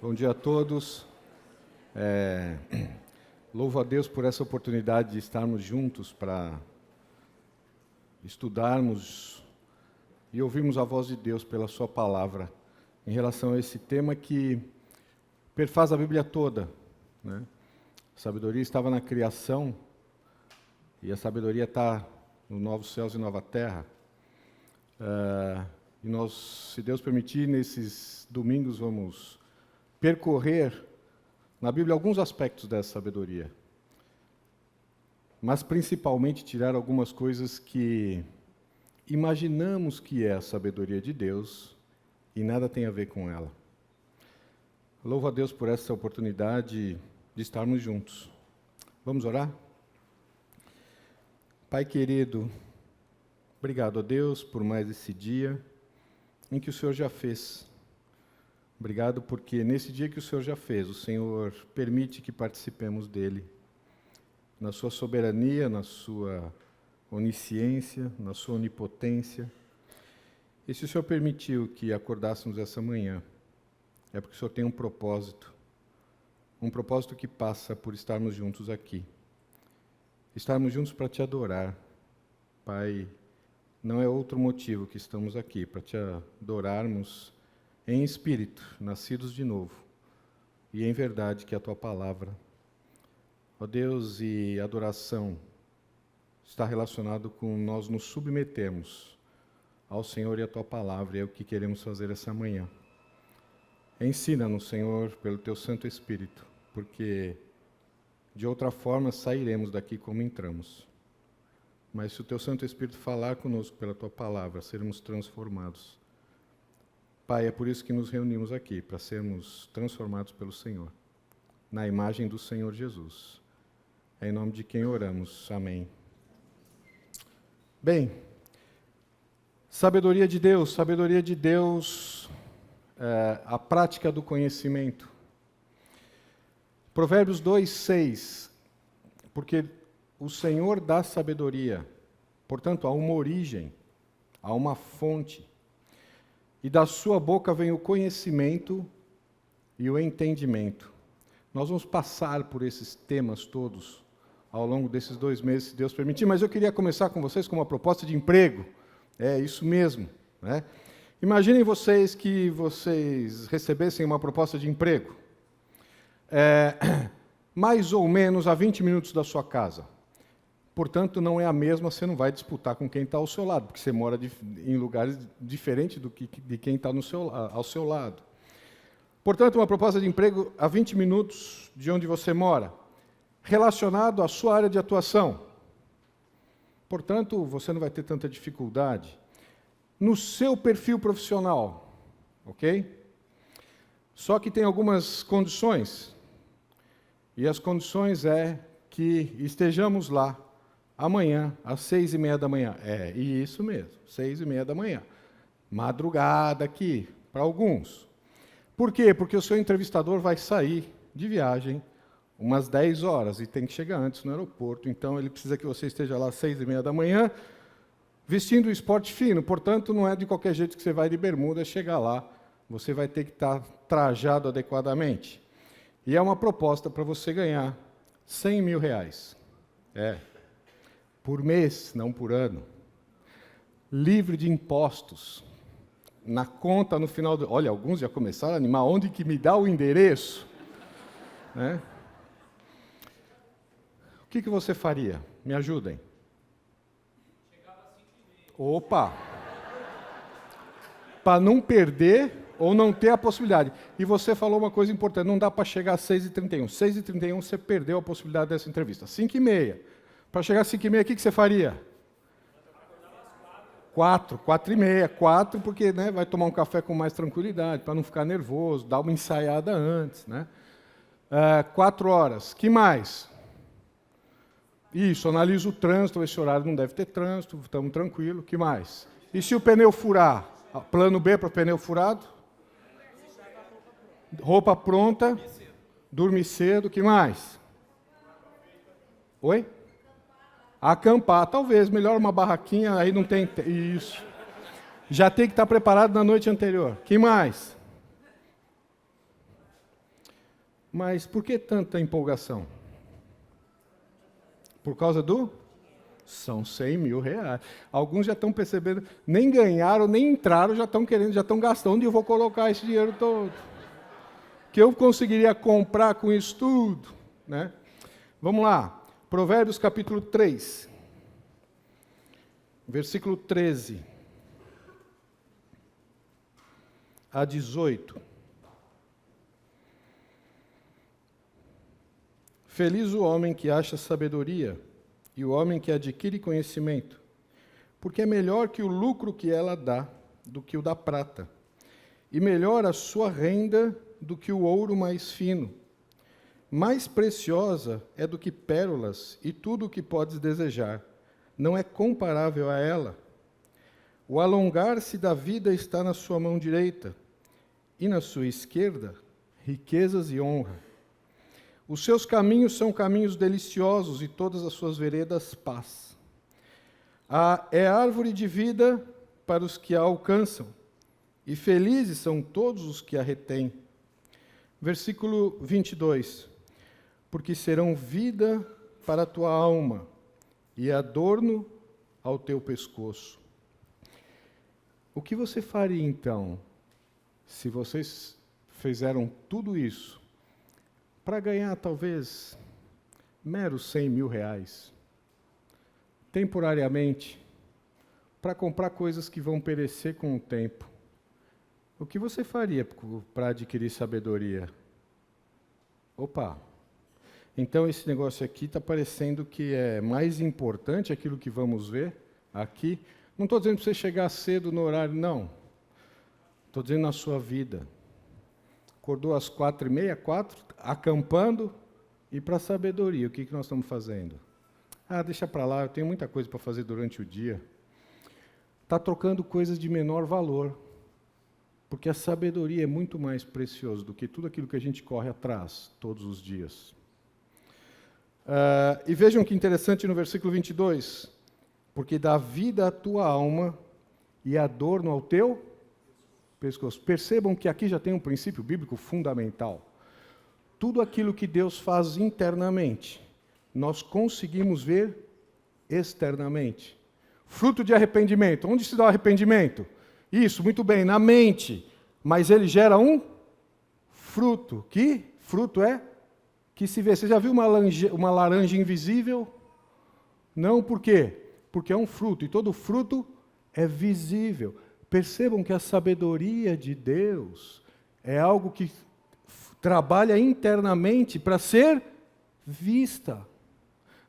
Bom dia a todos. Louvo a Deus por essa oportunidade de estarmos juntos para estudarmos e ouvirmos a voz de Deus pela sua palavra em relação a esse tema que perfaz a Bíblia toda, né? A sabedoria estava na criação e a sabedoria está nos novos céus e nova terra. E nós, se Deus permitir, nesses domingos vamos percorrer na Bíblia alguns aspectos dessa sabedoria, mas principalmente tirar algumas coisas que imaginamos que é a sabedoria de Deus e nada tem a ver com ela. Louvo a Deus por essa oportunidade de estarmos juntos. Vamos orar? Pai querido, obrigado a Deus por mais esse dia em que o Senhor já fez. Obrigado porque nesse dia que o Senhor já fez, o Senhor permite que participemos dele. Na sua soberania, na sua onisciência, na sua onipotência. E se o Senhor permitiu que acordássemos essa manhã, é porque o Senhor tem um propósito que passa por estarmos juntos aqui. Estarmos juntos para te adorar. Pai, não é outro motivo que estamos aqui, para te adorarmos em espírito, nascidos de novo, e em verdade, que é a tua palavra. Ó Deus, e adoração está relacionado com nós nos submetermos ao Senhor e à tua palavra, e é o que queremos fazer essa manhã. Ensina-nos, Senhor, pelo teu Santo Espírito, porque de outra forma sairemos daqui como entramos. Mas se o teu Santo Espírito falar conosco pela tua palavra, seremos transformados. Pai, é por isso que nos reunimos aqui, para sermos transformados pelo Senhor, na imagem do Senhor Jesus. É em nome de quem oramos. Amém. Bem, sabedoria de Deus, a prática do conhecimento. Provérbios 2:6, porque o Senhor dá sabedoria, portanto, há uma origem, há uma fonte, e da sua boca vem o conhecimento e o entendimento. Nós vamos passar por esses temas todos ao longo desses 2 meses, se Deus permitir, mas eu queria começar com vocês com uma proposta de emprego. É isso mesmo, né? Imaginem vocês que vocês recebessem uma proposta de emprego, mais ou menos a 20 minutos da sua casa. Portanto, não é a mesma, você não vai disputar com quem está ao seu lado, porque você mora em lugares diferentes de quem está ao seu lado. Portanto, uma proposta de emprego a 20 minutos de onde você mora, relacionado à sua área de atuação. Portanto, você não vai ter tanta dificuldade no seu perfil profissional, ok? Só que tem algumas condições, e as condições é que estejamos lá amanhã, às 6:30 da manhã. É isso mesmo, 6:30 da manhã. Madrugada aqui, para alguns. Por quê? Porque o seu entrevistador vai sair de viagem umas 10 horas e tem que chegar antes no aeroporto. Então, ele precisa que você esteja lá às 6:30 da manhã, vestindo o esporte fino. Portanto, não é de qualquer jeito que você vai de bermuda chegar lá. Você vai ter que estar trajado adequadamente. E é uma proposta para você ganhar R$100 mil. Por mês, não por ano. Livre de impostos. Na conta, no final do... Olha, alguns já começaram a animar. Onde que me dá o endereço? Né? O que você faria? Me ajudem. Chegava às 5:30. Opa! Para não perder ou não ter a possibilidade. E você falou uma coisa importante, não dá para chegar às 6:31. 6:31 você perdeu a possibilidade dessa entrevista. 5:30. Para chegar às 5:30, o que você faria? 4:30. 4, porque né, vai tomar um café com mais tranquilidade, para não ficar nervoso, dar uma ensaiada antes. Né? 4 horas. Que mais? Isso, analisa o trânsito, esse horário não deve ter trânsito, estamos tranquilos. Que mais? E se o pneu furar? Plano B para pneu furado? Roupa pronta. Dormir cedo. Que mais? Oi? Acampar, talvez, melhor uma barraquinha, aí não tem... Isso. Já tem que estar preparado na noite anterior. Que mais? Mas por que tanta empolgação? Por causa do? São 100 mil reais. Alguns já estão percebendo, nem ganharam, nem entraram, já estão querendo, já estão gastando. Onde eu vou colocar esse dinheiro todo? Que eu conseguiria comprar com isso tudo? Né? Vamos lá. Provérbios capítulo 3. Versículo 13 a 18. Feliz o homem que acha sabedoria e o homem que adquire conhecimento, porque é melhor que o lucro que ela dá do que o da prata, e melhor a sua renda do que o ouro mais fino. Mais preciosa é do que pérolas e tudo o que podes desejar. Não é comparável a ela. O alongar-se da vida está na sua mão direita, e na sua esquerda, riquezas e honra. Os seus caminhos são caminhos deliciosos, e todas as suas veredas, paz. É árvore de vida para os que a alcançam, e felizes são todos os que a retêm. Versículo 22. Porque serão vida para a tua alma, e adorno ao teu pescoço. O que você faria, então, se vocês fizeram tudo isso para ganhar, talvez, meros 100 mil reais, temporariamente, para comprar coisas que vão perecer com o tempo? O que você faria para adquirir sabedoria? Opa! Então, esse negócio aqui está parecendo que é mais importante aquilo que vamos ver aqui. Não estou dizendo para você chegar cedo no horário, não. Estou dizendo na sua vida. Acordou às 4h30, 4, acampando, e para a sabedoria, o que nós estamos fazendo? Deixa para lá, eu tenho muita coisa para fazer durante o dia. Está trocando coisas de menor valor, porque a sabedoria é muito mais preciosa do que tudo aquilo que a gente corre atrás todos os dias. E vejam que interessante no versículo 22, porque dá vida à tua alma e adorno ao teu pescoço. Percebam que aqui já tem um princípio bíblico fundamental. Tudo aquilo que Deus faz internamente, nós conseguimos ver externamente. Fruto de arrependimento. Onde se dá o arrependimento? Isso, muito bem, na mente. Mas ele gera um fruto. Que fruto é? Que se vê. Você já viu uma laranja invisível? Não, por quê? Porque é um fruto, e todo fruto é visível. Percebam que a sabedoria de Deus é algo que trabalha internamente para ser vista.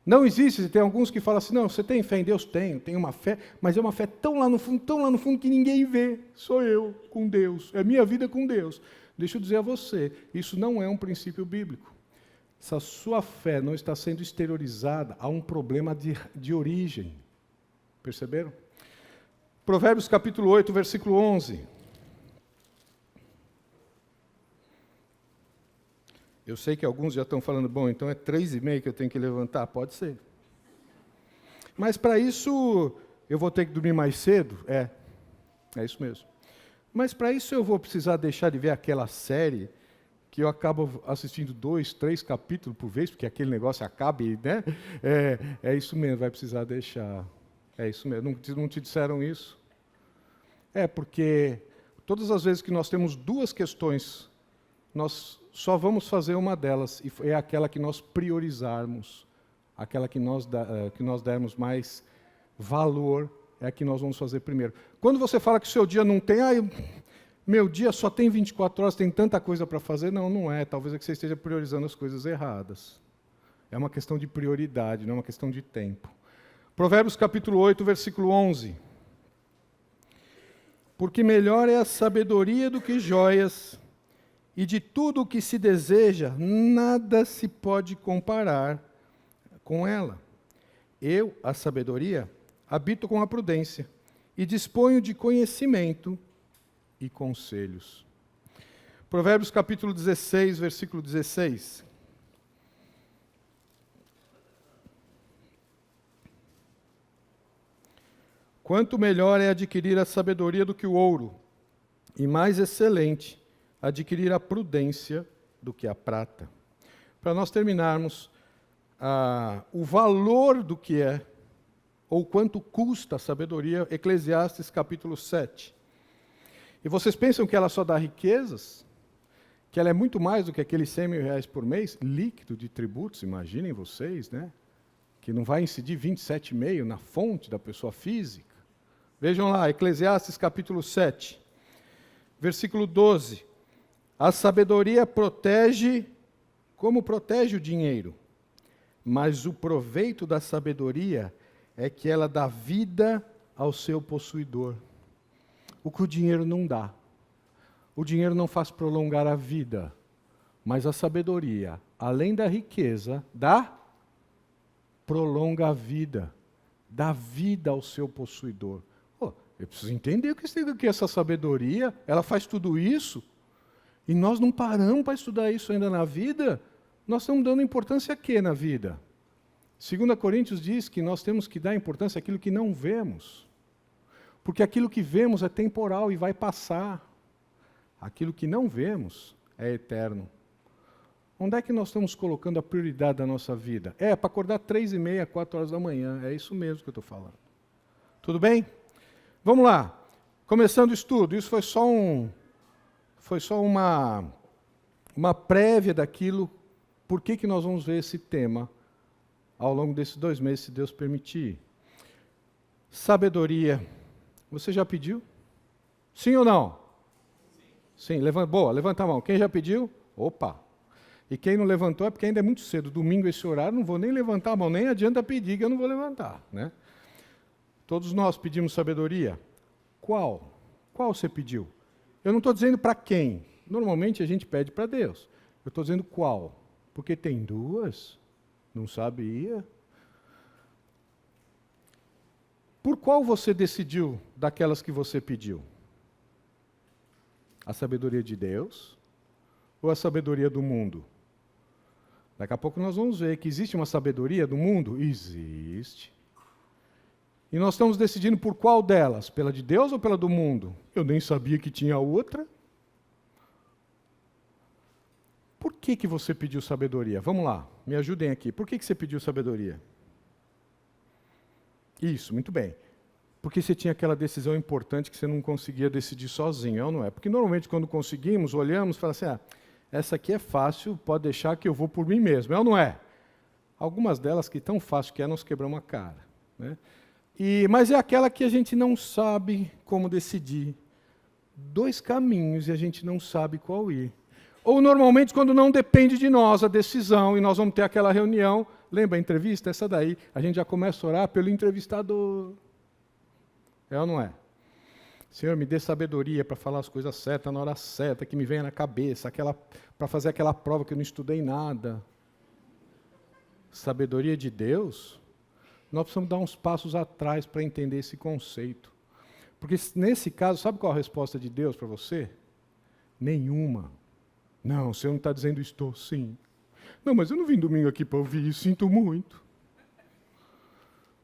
Não existe, tem alguns que falam assim, não, você tem fé em Deus? Tenho uma fé, mas é uma fé tão lá no fundo que ninguém vê. Sou eu com Deus, é minha vida com Deus. Deixa eu dizer a você, isso não é um princípio bíblico. Se a sua fé não está sendo exteriorizada, há um problema de origem. Perceberam? Provérbios capítulo 8, versículo 11. Eu sei que alguns já estão falando, bom, então é 3h30 que eu tenho que levantar? Pode ser. Mas para isso, eu vou ter que dormir mais cedo? É isso mesmo. Mas para isso eu vou precisar deixar de ver aquela série que eu acabo assistindo 2, 3 capítulos por vez, porque aquele negócio acaba, né? É isso mesmo, vai precisar deixar. É isso mesmo. Não te disseram isso? Porque todas as vezes que nós temos duas questões, nós só vamos fazer uma delas, e é aquela que nós priorizarmos, aquela que nós dermos mais valor, é a que nós vamos fazer primeiro. Quando você fala que o seu dia não tem, meu dia só tem 24 horas, tem tanta coisa para fazer, não é, talvez é que você esteja priorizando as coisas erradas. É uma questão de prioridade, não é uma questão de tempo. Provérbios capítulo 8, versículo 11. Porque melhor é a sabedoria do que joias, e de tudo o que se deseja, nada se pode comparar com ela. Eu, a sabedoria, habito com a prudência, e disponho de conhecimento e conselhos. Provérbios capítulo 16, versículo 16. Quanto melhor é adquirir a sabedoria do que o ouro, e mais excelente adquirir a prudência do que a prata. Para nós terminarmos, o valor do que é, ou quanto custa a sabedoria, Eclesiastes capítulo 7. E vocês pensam que ela só dá riquezas? Que ela é muito mais do que aqueles 100 mil reais por mês, líquido de tributos, imaginem vocês, né? Que não vai incidir 27,5 na fonte da pessoa física. Vejam lá, Eclesiastes capítulo 7, versículo 12. A sabedoria protege, como protege o dinheiro, mas o proveito da sabedoria é que ela dá vida ao seu possuidor. O que o dinheiro não dá. O dinheiro não faz prolongar a vida, mas a sabedoria, além da riqueza, prolonga a vida, dá vida ao seu possuidor. Eu preciso entender o que é essa sabedoria, ela faz tudo isso, e nós não paramos para estudar isso ainda na vida, nós estamos dando importância a quê na vida? 2 Coríntios diz que nós temos que dar importância àquilo que não vemos, porque aquilo que vemos é temporal e vai passar. Aquilo que não vemos é eterno. Onde é que nós estamos colocando a prioridade da nossa vida? Para acordar 3h30, 4 horas da manhã. É isso mesmo que eu estou falando. Tudo bem? Vamos lá. Começando o estudo. Isso foi só uma prévia daquilo. Por que nós vamos ver esse tema ao longo desses 2 meses, se Deus permitir? Sabedoria. Você já pediu? Sim ou não? Sim, levanta a mão. Quem já pediu? Opa! E quem não levantou é porque ainda é muito cedo. Domingo, esse horário, não vou nem levantar a mão, nem adianta pedir que eu não vou levantar. Né? Todos nós pedimos sabedoria. Qual? Qual você pediu? Eu não estou dizendo para quem. Normalmente a gente pede para Deus. Eu estou dizendo qual. Porque tem 2. Não sabia. Por qual você decidiu daquelas que você pediu? A sabedoria de Deus ou a sabedoria do mundo? Daqui a pouco nós vamos ver que existe uma sabedoria do mundo? Existe. E nós estamos decidindo por qual delas? Pela de Deus ou pela do mundo? Eu nem sabia que tinha outra. Por que você pediu sabedoria? Vamos lá, me ajudem aqui. Por que você pediu sabedoria? Isso, muito bem. Porque você tinha aquela decisão importante que você não conseguia decidir sozinho, é ou não é? Porque normalmente quando conseguimos, olhamos e falamos assim, essa aqui é fácil, pode deixar que eu vou por mim mesmo, é ou não é? Algumas delas que tão fácil que nós quebramos a cara. Né? Mas é aquela que a gente não sabe como decidir. 2 caminhos e a gente não sabe qual ir. Ou normalmente quando não depende de nós a decisão e nós vamos ter aquela reunião, lembra a entrevista? Essa daí, a gente já começa a orar pelo entrevistador. É ou não é? Senhor, me dê sabedoria para falar as coisas certas na hora certa, que me venha na cabeça, para fazer aquela prova que eu não estudei nada. Sabedoria de Deus, nós precisamos dar uns passos atrás para entender esse conceito. Porque nesse caso, sabe qual a resposta de Deus para você? Nenhuma. Não, o Senhor não está dizendo estou, sim. Não, mas eu não vim domingo aqui para ouvir isso, sinto muito.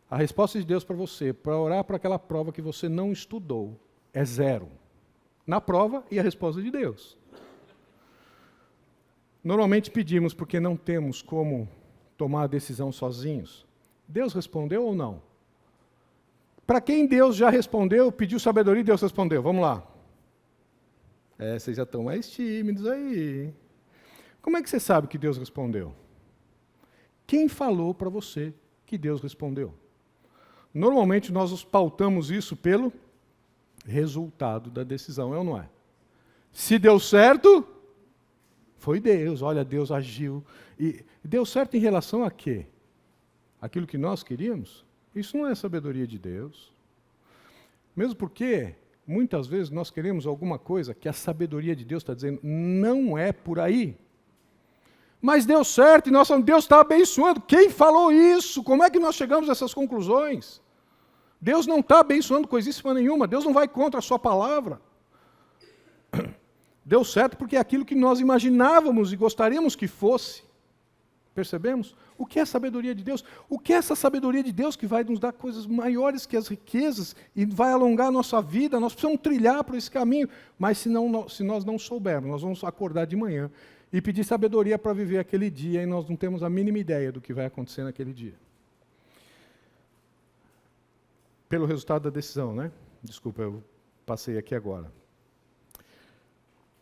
A resposta de Deus para você, para orar para aquela prova que você não estudou, é 0. Na prova e a resposta de Deus. Normalmente pedimos porque não temos como tomar a decisão sozinhos. Deus respondeu ou não? Para quem Deus já respondeu, pediu sabedoria e Deus respondeu. Vamos lá. Vocês já estão mais tímidos aí. Como é que você sabe que Deus respondeu? Quem falou para você que Deus respondeu? Normalmente nós nos pautamos isso pelo resultado da decisão, é ou não é? Se deu certo, foi Deus. Olha, Deus agiu. E deu certo em relação a quê? Aquilo que nós queríamos? Isso não é sabedoria de Deus. Mesmo porque, muitas vezes, nós queremos alguma coisa que a sabedoria de Deus está dizendo, não é por aí. Mas deu certo e Deus está abençoando. Quem falou isso? Como é que nós chegamos a essas conclusões? Deus não está abençoando coisíssima nenhuma. Deus não vai contra a sua palavra. Deu certo porque é aquilo que nós imaginávamos e gostaríamos que fosse. Percebemos? O que é a sabedoria de Deus? O que é essa sabedoria de Deus que vai nos dar coisas maiores que as riquezas e vai alongar a nossa vida? Nós precisamos trilhar por esse caminho. Mas se nós não soubermos, nós vamos acordar de manhã e pedir sabedoria para viver aquele dia, e nós não temos a mínima ideia do que vai acontecer naquele dia. Pelo resultado da decisão, né? Desculpa, eu passei aqui agora.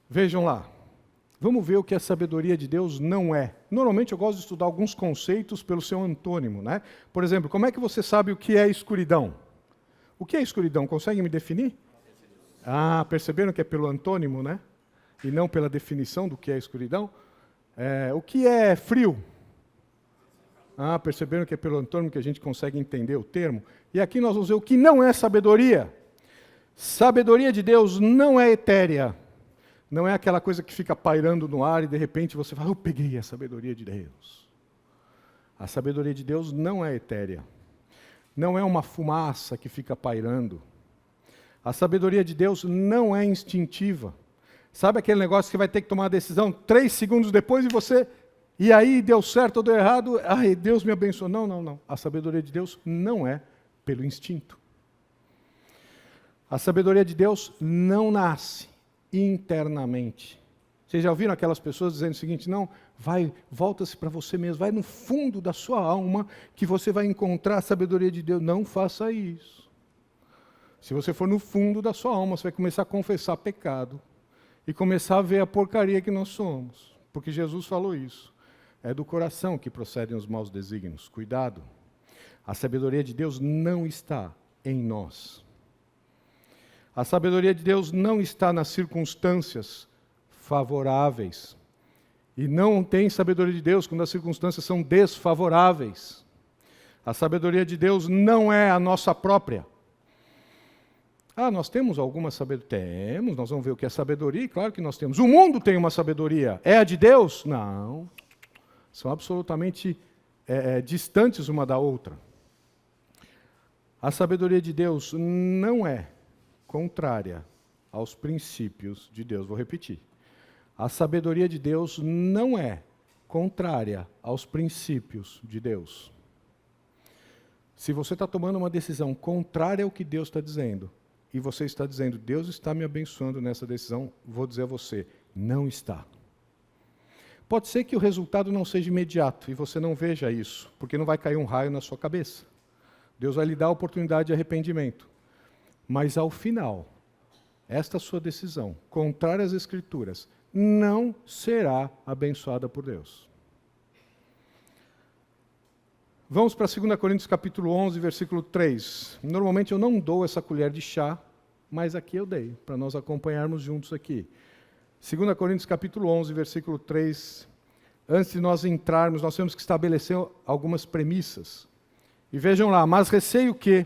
Vejam lá. Vamos ver o que a sabedoria de Deus não é. Normalmente eu gosto de estudar alguns conceitos pelo seu antônimo, né? Por exemplo, como é que você sabe o que é escuridão? O que é escuridão? Consegue me definir? Perceberam que é pelo antônimo, né? E não pela definição do que é escuridão? O que é frio? Perceberam que é pelo antônimo que a gente consegue entender o termo? E aqui nós vamos ver o que não é sabedoria. Sabedoria de Deus não é etérea. Não é aquela coisa que fica pairando no ar e de repente você fala, eu peguei a sabedoria de Deus. A sabedoria de Deus não é etérea. Não é uma fumaça que fica pairando. A sabedoria de Deus não é instintiva. Sabe aquele negócio que vai ter que tomar a decisão 3 segundos depois e você... E aí, deu certo ou deu errado? Deus me abençoou. Não. A sabedoria de Deus não é pelo instinto. A sabedoria de Deus não nasce internamente. Vocês já ouviram aquelas pessoas dizendo o seguinte, não, volta-se para você mesmo, vai no fundo da sua alma que você vai encontrar a sabedoria de Deus. Não faça isso. Se você for no fundo da sua alma, você vai começar a confessar pecado e começar a ver a porcaria que nós somos. Porque Jesus falou isso. É do coração que procedem os maus desígnios. Cuidado. A sabedoria de Deus não está em nós. A sabedoria de Deus não está nas circunstâncias favoráveis. E não tem sabedoria de Deus quando as circunstâncias são desfavoráveis. A sabedoria de Deus não é a nossa própria. Nós temos alguma sabedoria? Temos, nós vamos ver o que é sabedoria, e claro que nós temos. O mundo tem uma sabedoria. É a de Deus? Não. São absolutamente distantes uma da outra. A sabedoria de Deus não é contrária aos princípios de Deus. Vou repetir. A sabedoria de Deus não é contrária aos princípios de Deus. Se você está tomando uma decisão contrária ao que Deus está dizendo, e você está dizendo, Deus está me abençoando nessa decisão, vou dizer a você, não está. Pode ser que o resultado não seja imediato, e você não veja isso, porque não vai cair um raio na sua cabeça. Deus vai lhe dar a oportunidade de arrependimento. Mas ao final, esta sua decisão, contrária às Escrituras, não será abençoada por Deus. Vamos para 2 Coríntios capítulo 11, versículo 3. Normalmente eu não dou essa colher de chá, mas aqui eu dei, para nós acompanharmos juntos aqui. 2 Coríntios capítulo 11, versículo 3. Antes de nós entrarmos, nós temos que estabelecer algumas premissas. E vejam lá, mas receio que,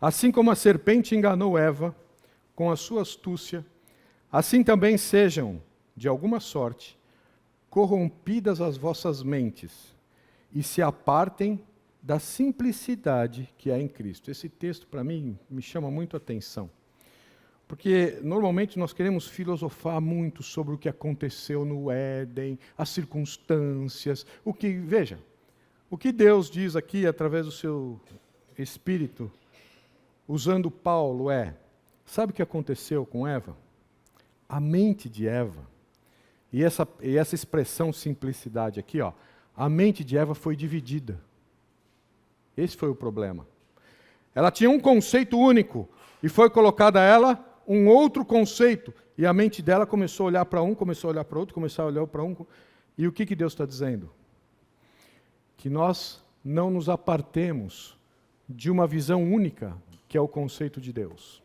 assim como a serpente enganou Eva com a sua astúcia, assim também sejam, de alguma sorte, corrompidas as vossas mentes e se apartem da simplicidade que há em Cristo. Esse texto, para mim, me chama muito a atenção. Porque, normalmente, nós queremos filosofar muito sobre o que aconteceu no Éden, as circunstâncias, veja, o que Deus diz aqui, através do seu Espírito, usando Paulo, sabe o que aconteceu com Eva? A mente de Eva, e essa expressão simplicidade aqui, a mente de Eva foi dividida. Esse foi o problema. Ela tinha um conceito único, e foi colocado a ela um outro conceito, e a mente dela começou a olhar para um, começou a olhar para outro, começou a olhar para um, e o que Deus está dizendo? Que nós não nos apartemos de uma visão única, que é o conceito de Deus.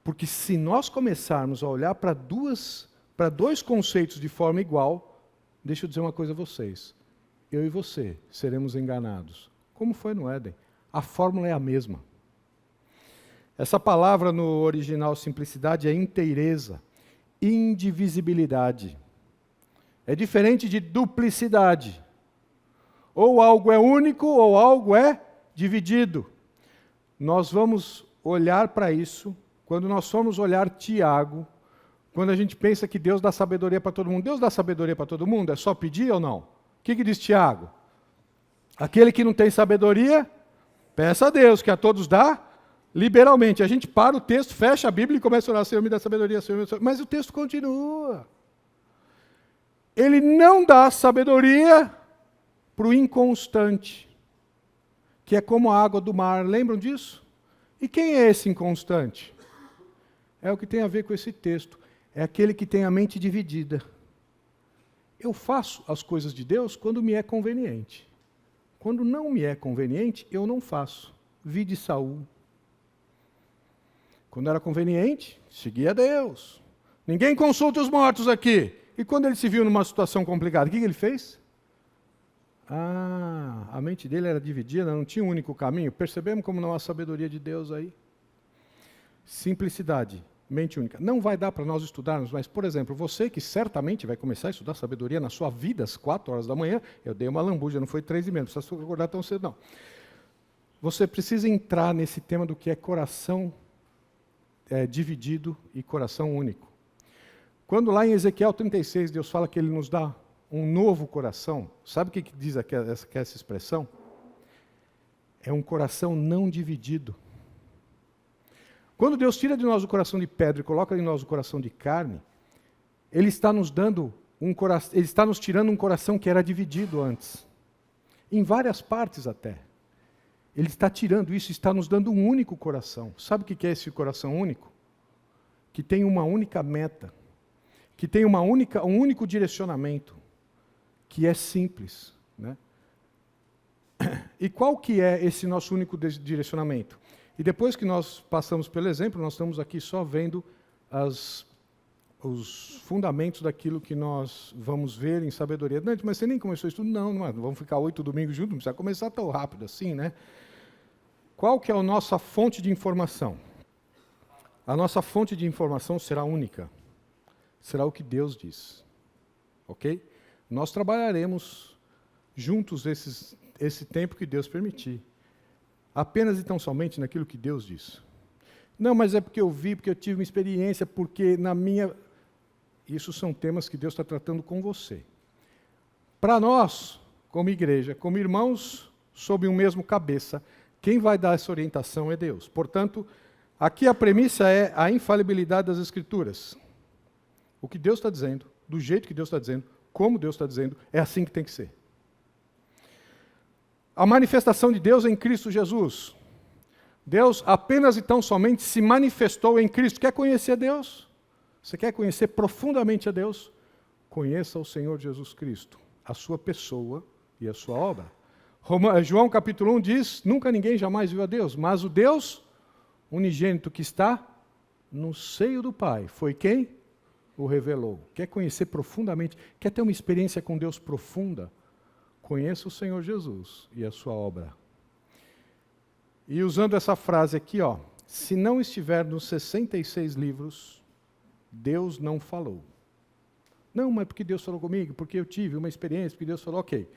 Porque se nós começarmos a olhar para dois conceitos de forma igual, deixa eu dizer uma coisa a vocês, eu e você seremos enganados. Como foi no Éden? A fórmula é a mesma. Essa palavra no original simplicidade é inteireza, indivisibilidade. É diferente de duplicidade. Ou algo é único ou algo é dividido. Nós vamos olhar para isso, quando nós formos olhar Tiago, quando a gente pensa que Deus dá sabedoria para todo mundo. Deus dá sabedoria para todo mundo? É só pedir ou não? O que diz Tiago? Aquele que não tem sabedoria, peça a Deus, que a todos dá liberalmente. A gente para o texto, fecha a Bíblia e começa a orar, Senhor, me dá sabedoria, Senhor, me dá sabedoria. Mas o texto continua. Ele não dá sabedoria para o inconstante, que é como a água do mar. Lembram disso? E quem é esse inconstante? É o que tem a ver com esse texto. É aquele que tem a mente dividida. Eu faço as coisas de Deus quando me é conveniente. Quando não me é conveniente, eu não faço. Vide Saul. Quando era conveniente, seguia Deus. Ninguém consulta os mortos aqui. E quando ele se viu numa situação complicada, o que ele fez? A mente dele era dividida, não tinha um único caminho. Percebemos como não há sabedoria de Deus aí? Simplicidade, mente única. Não vai dar para nós estudarmos, mas, por exemplo, você que certamente vai começar a estudar sabedoria na sua vida às 4 horas da manhã, eu dei uma lambuja, não foi 3h30, não precisa acordar tão cedo, não. Você precisa entrar nesse tema do que é coração dividido e coração único. Quando lá em Ezequiel 36, Deus fala que Ele nos dá um novo coração, sabe o que diz essa expressão? É um coração não dividido. Quando Deus tira de nós o coração de pedra e coloca em nós o coração de carne, Ele está nos dando Ele está nos tirando um coração que era dividido antes, em várias partes até. Ele está tirando isso, está nos dando um único coração. Sabe o que é esse coração único? Que tem uma única meta, que tem um único direcionamento, que é simples, né? E qual que é esse nosso único direcionamento? E depois que nós passamos pelo exemplo, nós estamos aqui só vendo os fundamentos daquilo que nós vamos ver em sabedoria. Não, mas você nem começou isso tudo? Não, vamos ficar 8 domingos juntos, não precisa começar tão rápido assim, né? Qual que é a nossa fonte de informação? A nossa fonte de informação será única. Será o que Deus diz. Ok? Nós trabalharemos juntos esse tempo que Deus permitir. Apenas e tão somente naquilo que Deus diz. Não, mas é porque eu vi, porque eu tive uma experiência, porque na minha... Isso são temas que Deus está tratando com você. Para nós, como igreja, como irmãos, sob um mesmo cabeça, quem vai dar essa orientação é Deus. Portanto, aqui a premissa é a infalibilidade das Escrituras. O que Deus está dizendo, do jeito que Deus está dizendo, como Deus está dizendo, é assim que tem que ser. A manifestação de Deus em Cristo Jesus. Deus apenas e tão somente se manifestou em Cristo. Quer conhecer Deus? Você quer conhecer profundamente a Deus? Conheça o Senhor Jesus Cristo, a sua pessoa e a sua obra. João capítulo 1 diz, nunca ninguém jamais viu a Deus, mas o Deus unigênito que está no seio do Pai, foi quem o revelou. Quer conhecer profundamente, quer ter uma experiência com Deus profunda? Conheça o Senhor Jesus e a sua obra. E usando essa frase aqui, se não estiver nos 66 livros, Deus não falou. Não, mas porque Deus falou comigo, porque eu tive uma experiência, porque Deus falou, ok.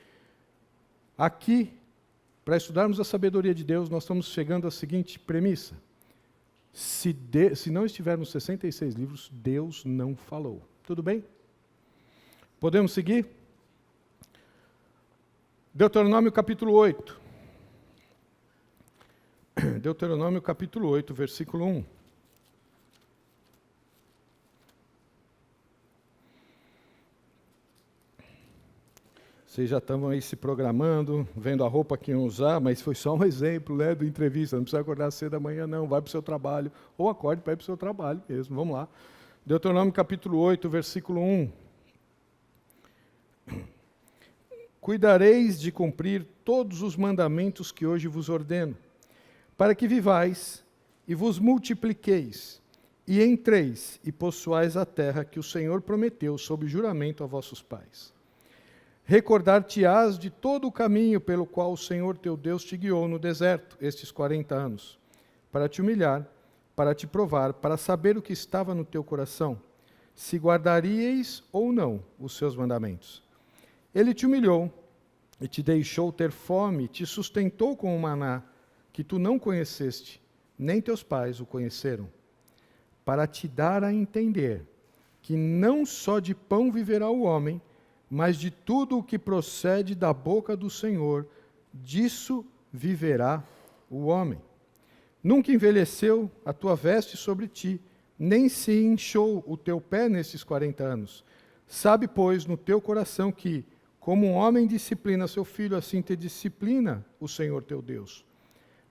Aqui, para estudarmos a sabedoria de Deus, nós estamos chegando à seguinte premissa. Se não estiver nos 66 livros, Deus não falou. Tudo bem? Podemos seguir? Deuteronômio capítulo 8. Deuteronômio capítulo 8, versículo 1. Vocês já estavam aí se programando, vendo a roupa que iam usar, mas foi só um exemplo, né, da entrevista. Não precisa acordar cedo da manhã, não. Vai para o seu trabalho. Ou acorde para ir para o seu trabalho mesmo. Vamos lá. Deuteronômio capítulo 8, versículo 1. Cuidareis de cumprir todos os mandamentos que hoje vos ordeno, para que vivais e vos multipliqueis, e entreis e possuais a terra que o Senhor prometeu sob juramento a vossos pais. Recordar-te-ás de todo o caminho pelo qual o Senhor teu Deus te guiou no deserto, estes 40 anos, para te humilhar, para te provar, para saber o que estava no teu coração, se guardaríeis ou não os seus mandamentos. Ele te humilhou e te deixou ter fome, te sustentou com o maná, que tu não conheceste, nem teus pais o conheceram, para te dar a entender que não só de pão viverá o homem, mas de tudo o que procede da boca do Senhor, disso viverá o homem. Nunca envelheceu a tua veste sobre ti, nem se inchou o teu pé nesses 40 anos. Sabe, pois, no teu coração que, como um homem disciplina seu filho, assim te disciplina o Senhor teu Deus.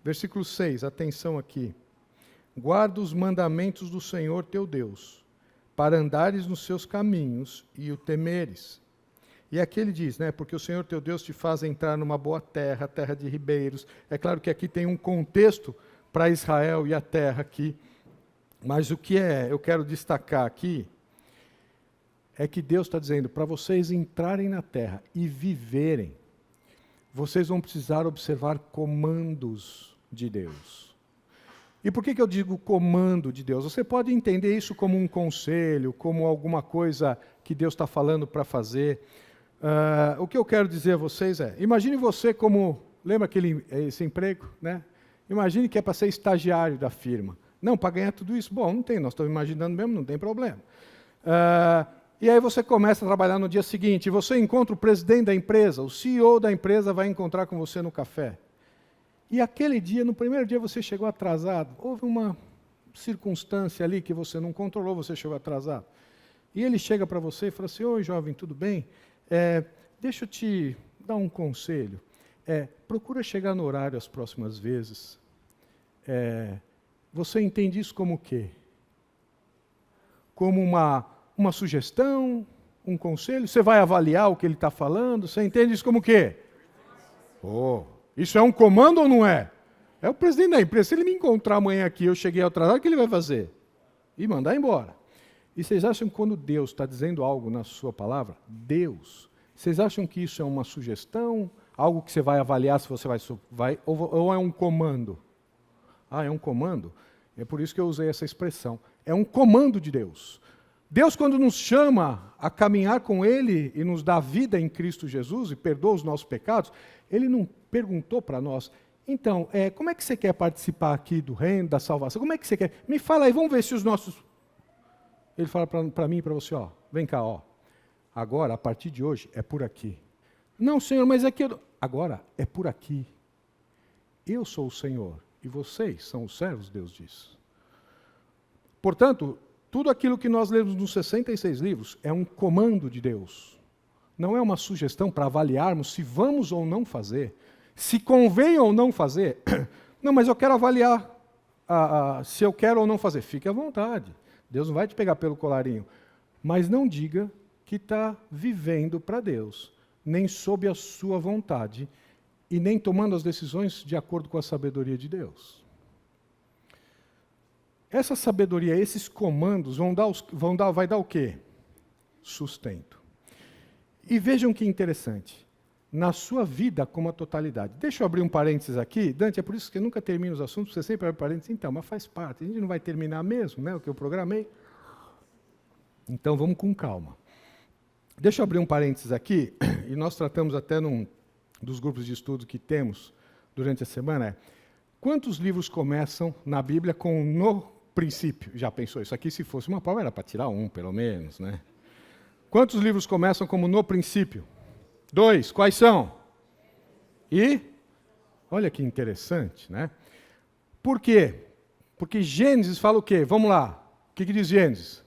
Versículo 6, atenção aqui. Guarda os mandamentos do Senhor teu Deus, para andares nos seus caminhos e o temeres. E aqui ele diz, né, porque o Senhor teu Deus te faz entrar numa boa terra, terra de ribeiros. É claro que aqui tem um contexto para Israel e a terra aqui, mas o que eu quero destacar aqui, é que Deus está dizendo, para vocês entrarem na terra e viverem, vocês vão precisar observar comandos de Deus. E por que eu digo comando de Deus? Você pode entender isso como um conselho, como alguma coisa que Deus está falando para fazer. O que eu quero dizer a vocês imagine você como, lembra esse emprego, né? Imagine que é para ser estagiário da firma. Não, para ganhar tudo isso? Bom, não tem, nós estamos imaginando mesmo, não tem problema. E aí você começa a trabalhar no dia seguinte, e você encontra o presidente da empresa, o CEO da empresa vai encontrar com você no café. E aquele dia, no primeiro dia, você chegou atrasado. Houve uma circunstância ali que você não controlou, você chegou atrasado. E ele chega para você e fala assim, oi jovem, tudo bem? Deixa eu te dar um conselho. Procura chegar no horário as próximas vezes. Você entende isso como o quê? Como uma sugestão, um conselho? Você vai avaliar o que ele está falando? Você entende isso como o quê? Isso é um comando ou não é? É o presidente da empresa. Se ele me encontrar amanhã aqui, eu cheguei atrasado, o que ele vai fazer? E mandar embora. E vocês acham que quando Deus está dizendo algo na sua palavra, vocês acham que isso é uma sugestão, algo que você vai avaliar se você vai ou é um comando? É um comando? É por isso que eu usei essa expressão. É um comando de Deus. Deus, quando nos chama a caminhar com Ele e nos dá vida em Cristo Jesus e perdoa os nossos pecados, Ele não perguntou para nós, então, como é que você quer participar aqui do reino, da salvação? Como é que você quer? Me fala aí, vamos ver se os nossos... Ele fala para mim e para você, vem cá, agora, a partir de hoje, é por aqui. Não, Senhor, mas aqui... Agora, é por aqui. Eu sou o Senhor e vocês são os servos, Deus diz. Portanto, tudo aquilo que nós lemos nos 66 livros é um comando de Deus. Não é uma sugestão para avaliarmos se vamos ou não fazer, se convém ou não fazer. Não, mas eu quero avaliar se eu quero ou não fazer. Fique à vontade. Deus não vai te pegar pelo colarinho. Mas não diga que está vivendo para Deus, nem sob a sua vontade, e nem tomando as decisões de acordo com a sabedoria de Deus. Essa sabedoria, esses comandos vai dar o quê? Sustento. E vejam que interessante. Na sua vida como a totalidade. Deixa eu abrir um parênteses aqui. Dante, é por isso que eu nunca termino os assuntos, você sempre abre parênteses. Então, mas faz parte. A gente não vai terminar mesmo, né, o que eu programei. Então, vamos com calma. Deixa eu abrir um parênteses aqui, e nós tratamos até num dos grupos de estudo que temos durante a semana. Quantos livros começam na Bíblia com no princípio? Já pensou? Isso aqui, se fosse uma prova, era para tirar um, pelo menos, né? Quantos livros começam como no princípio? 2. Quais são? E? Olha que interessante, né? Por quê? Porque Gênesis fala o quê? Vamos lá. O que diz Gênesis?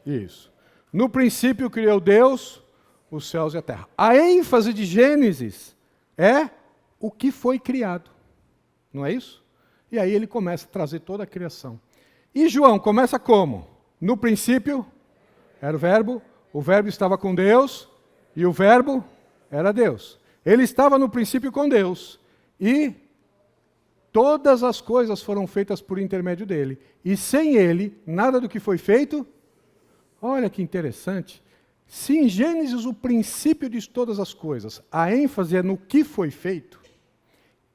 Isso. No princípio criou Deus os céus e a terra. A ênfase de Gênesis é o que foi criado. Não é isso? E aí ele começa a trazer toda a criação. E João começa como? No princípio era o verbo estava com Deus e o verbo era Deus. Ele estava no princípio com Deus e todas as coisas foram feitas por intermédio dele. E sem ele, nada do que foi feito... Olha que interessante. Se em Gênesis o princípio de todas as coisas, a ênfase é no que foi feito,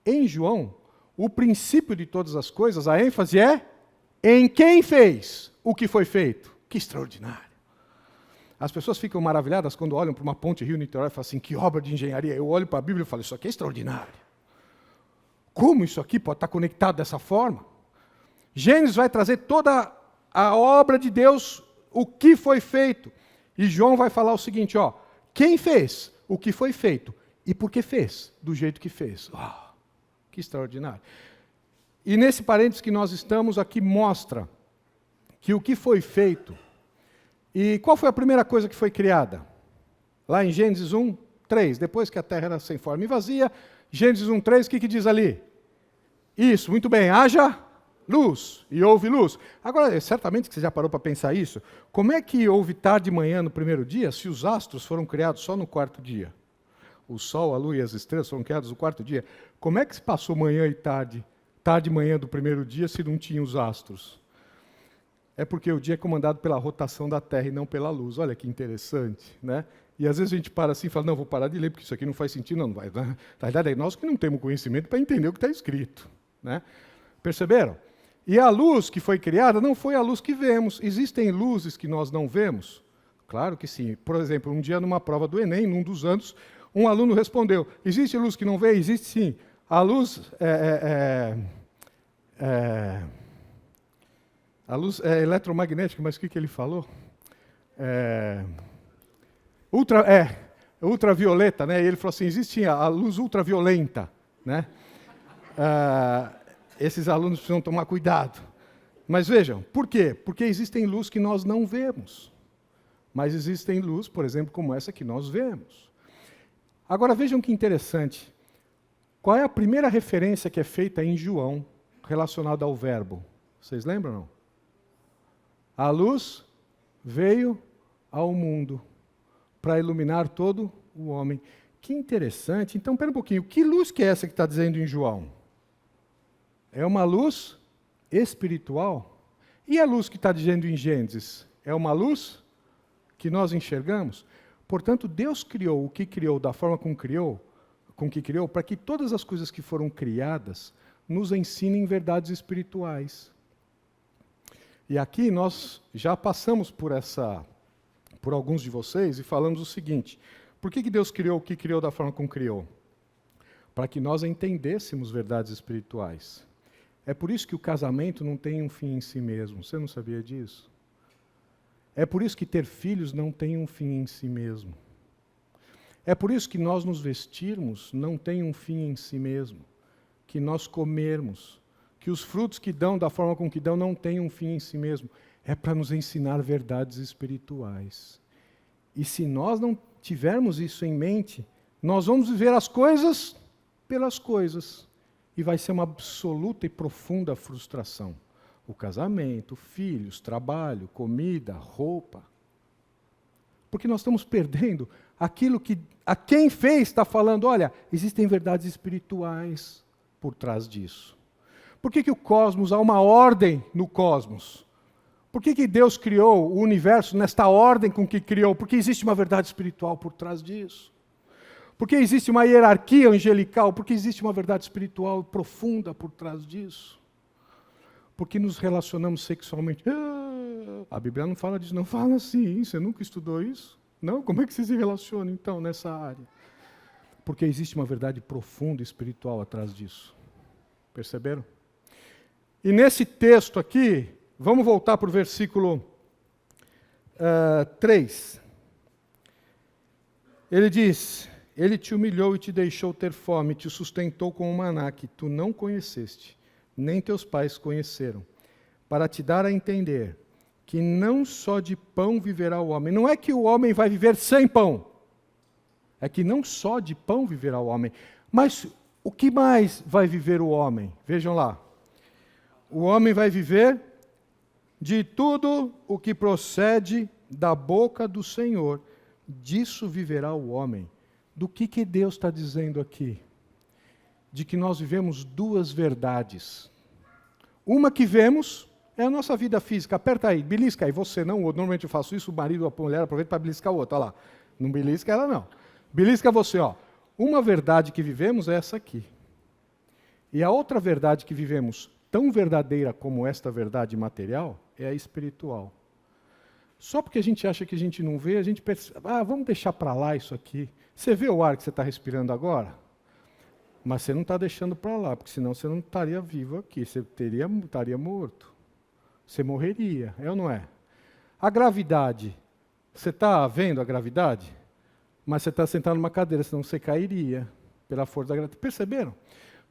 em João, o princípio de todas as coisas, a ênfase é em quem fez o que foi feito. Que extraordinário. As pessoas ficam maravilhadas quando olham para uma ponte Rio-Niterói e falam assim, que obra de engenharia. Eu olho para a Bíblia e falo, isso aqui é extraordinário. Como isso aqui pode estar conectado dessa forma? Gênesis vai trazer toda a obra de Deus, o que foi feito. E João vai falar o seguinte, quem fez o que foi feito e por que fez do jeito que fez. Que extraordinário. E nesse parênteses que nós estamos aqui mostra que o que foi feito E qual foi a primeira coisa que foi criada? Lá em Gênesis 1, 3, depois que a terra era sem forma e vazia, Gênesis 1, 3, o que diz ali? Isso, muito bem, haja luz, e houve luz. Agora, certamente que você já parou para pensar isso, como é que houve tarde e manhã no primeiro dia, se os astros foram criados só no quarto dia? O sol, a lua e as estrelas foram criados no quarto dia. Como é que se passou manhã e tarde, tarde e manhã do primeiro dia, se não tinha os astros? É porque o dia é comandado pela rotação da Terra e não pela luz. Olha que interessante, né? E às vezes a gente para assim e fala, não, vou parar de ler, porque isso aqui não faz sentido. Não, vai. Na verdade, é nós que não temos conhecimento para entender o que está escrito. Né? Perceberam? E a luz que foi criada não foi a luz que vemos. Existem luzes que nós não vemos? Claro que sim. Por exemplo, um dia numa prova do Enem, num dos anos, um aluno respondeu, existe luz que não vê? Existe sim. A luz a luz é eletromagnética, mas o que ele falou? Ultravioleta, né? E ele falou assim, existe a luz ultraviolenta, né? Esses alunos precisam tomar cuidado. Mas vejam, por quê? Porque existem luz que nós não vemos. Mas existem luz, por exemplo, como essa que nós vemos. Agora vejam que interessante. Qual é a primeira referência que é feita em João relacionada ao verbo? Vocês lembram, não? A luz veio ao mundo para iluminar todo o homem. Que interessante. Então, espera um pouquinho. Que luz que é essa que está dizendo em João? É uma luz espiritual? E a luz que está dizendo em Gênesis? É uma luz que nós enxergamos? Portanto, Deus criou o que criou da forma com que criou, para que todas as coisas que foram criadas nos ensinem verdades espirituais. E aqui nós já passamos por alguns de vocês e falamos o seguinte, por que Deus criou o que criou da forma como criou? Para que nós entendêssemos verdades espirituais. É por isso que o casamento não tem um fim em si mesmo. Você não sabia disso? É por isso que ter filhos não tem um fim em si mesmo. É por isso que nós nos vestirmos não tem um fim em si mesmo. Que nós comermos, que os frutos que dão da forma com que dão não têm um fim em si mesmo. É para nos ensinar verdades espirituais. E se nós não tivermos isso em mente, nós vamos viver as coisas pelas coisas. E vai ser uma absoluta e profunda frustração. O casamento, filhos, trabalho, comida, roupa. Porque nós estamos perdendo aquilo que a quem fez está falando, olha, existem verdades espirituais por trás disso. Por que o cosmos, há uma ordem no cosmos? Por que Deus criou o universo nesta ordem com que criou? Porque existe uma verdade espiritual por trás disso. Porque existe uma hierarquia angelical, porque existe uma verdade espiritual profunda por trás disso. Porque nos relacionamos sexualmente. A Bíblia não fala disso, não fala assim, você nunca estudou isso? Não? Como é que você se relaciona então nessa área? Porque existe uma verdade profunda espiritual atrás disso. Perceberam? E nesse texto aqui, vamos voltar para o versículo 3. Ele diz, ele te humilhou e te deixou ter fome, te sustentou com um maná que tu não conheceste, nem teus pais conheceram, para te dar a entender que não só de pão viverá o homem. Não é que o homem vai viver sem pão. É que não só de pão viverá o homem. Mas o que mais vai viver o homem? Vejam lá. O homem vai viver de tudo o que procede da boca do Senhor. Disso viverá o homem. Do que Deus está dizendo aqui? De que nós vivemos duas verdades. Uma que vemos é a nossa vida física. Aperta aí, belisca aí. Você não, normalmente eu faço isso, o marido ou a mulher aproveita para beliscar o outro. Olha lá. Não belisca ela, não. Belisca você, ó. Uma verdade que vivemos é essa aqui. E a outra verdade que vivemos, tão verdadeira como esta verdade material, é a espiritual. Só porque a gente acha que a gente não vê, a gente percebe, vamos deixar para lá isso aqui. Você vê o ar que você está respirando agora? Mas você não está deixando para lá, porque senão você não estaria vivo aqui, você estaria morto. Você morreria, é ou não é? A gravidade, você está vendo a gravidade? Mas você está sentado numa cadeira, senão você cairia pela força da gravidade. Perceberam?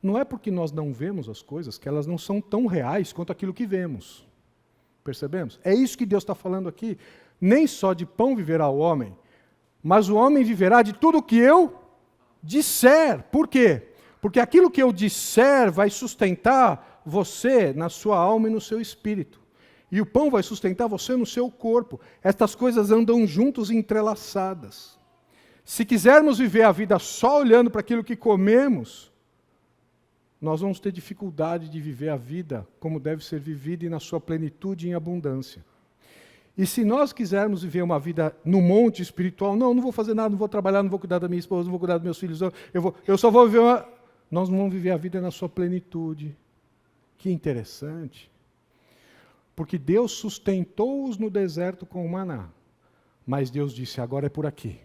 Não é porque nós não vemos as coisas que elas não são tão reais quanto aquilo que vemos. Percebemos? É isso que Deus está falando aqui. Nem só de pão viverá o homem, mas o homem viverá de tudo o que eu disser. Por quê? Porque aquilo que eu disser vai sustentar você na sua alma e no seu espírito. E o pão vai sustentar você no seu corpo. Estas coisas andam juntos e entrelaçadas. Se quisermos viver a vida só olhando para aquilo que comemos, nós vamos ter dificuldade de viver a vida como deve ser vivida e na sua plenitude e em abundância. E se nós quisermos viver uma vida no monte espiritual, não vou fazer nada, não vou trabalhar, não vou cuidar da minha esposa, não vou cuidar dos meus filhos, eu só vou viver uma... Nós não vamos viver a vida na sua plenitude. Que interessante. Porque Deus sustentou-os no deserto com o maná. Mas Deus disse, agora é por aqui.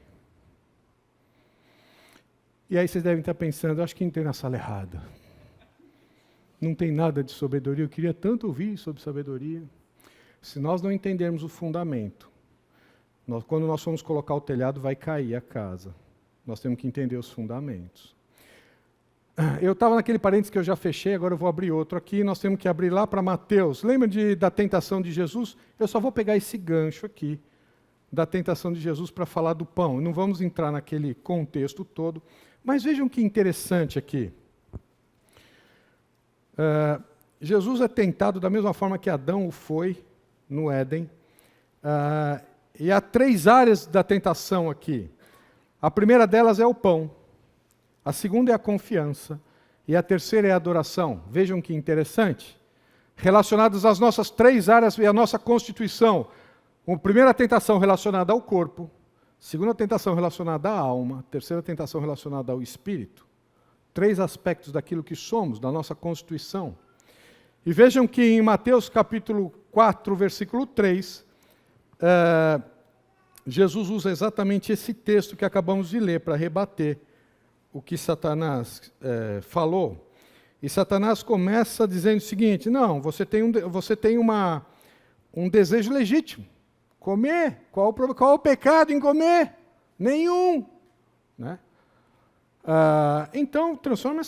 E aí vocês devem estar pensando, acho que entrei na sala errada. Não tem nada de sabedoria, eu queria tanto ouvir sobre sabedoria. Se nós não entendermos o fundamento, quando nós formos colocar o telhado, vai cair a casa. Nós temos que entender os fundamentos. Eu estava naquele parênteses que eu já fechei, agora eu vou abrir outro aqui. Nós temos que abrir lá para Mateus. Lembra da tentação de Jesus? Eu só vou pegar esse gancho aqui, da tentação de Jesus, para falar do pão. Não vamos entrar naquele contexto todo. Mas vejam que interessante aqui. Jesus é tentado da mesma forma que Adão o foi no Éden. E há 3 áreas da tentação aqui. A primeira delas é o pão. A segunda é a confiança. E a terceira é a adoração. Vejam que interessante. Relacionadas às nossas 3 áreas e à nossa constituição. A primeira tentação relacionada ao corpo. Segunda tentação relacionada à alma. Terceira tentação relacionada ao espírito. 3 aspectos daquilo que somos, da nossa constituição. E vejam que em Mateus capítulo 4, versículo 3, Jesus usa exatamente esse texto que acabamos de ler para rebater o que Satanás falou. E Satanás começa dizendo o seguinte, não, você tem um desejo legítimo. Comer. Qual o pecado em comer? Nenhum. Né? Então, transforma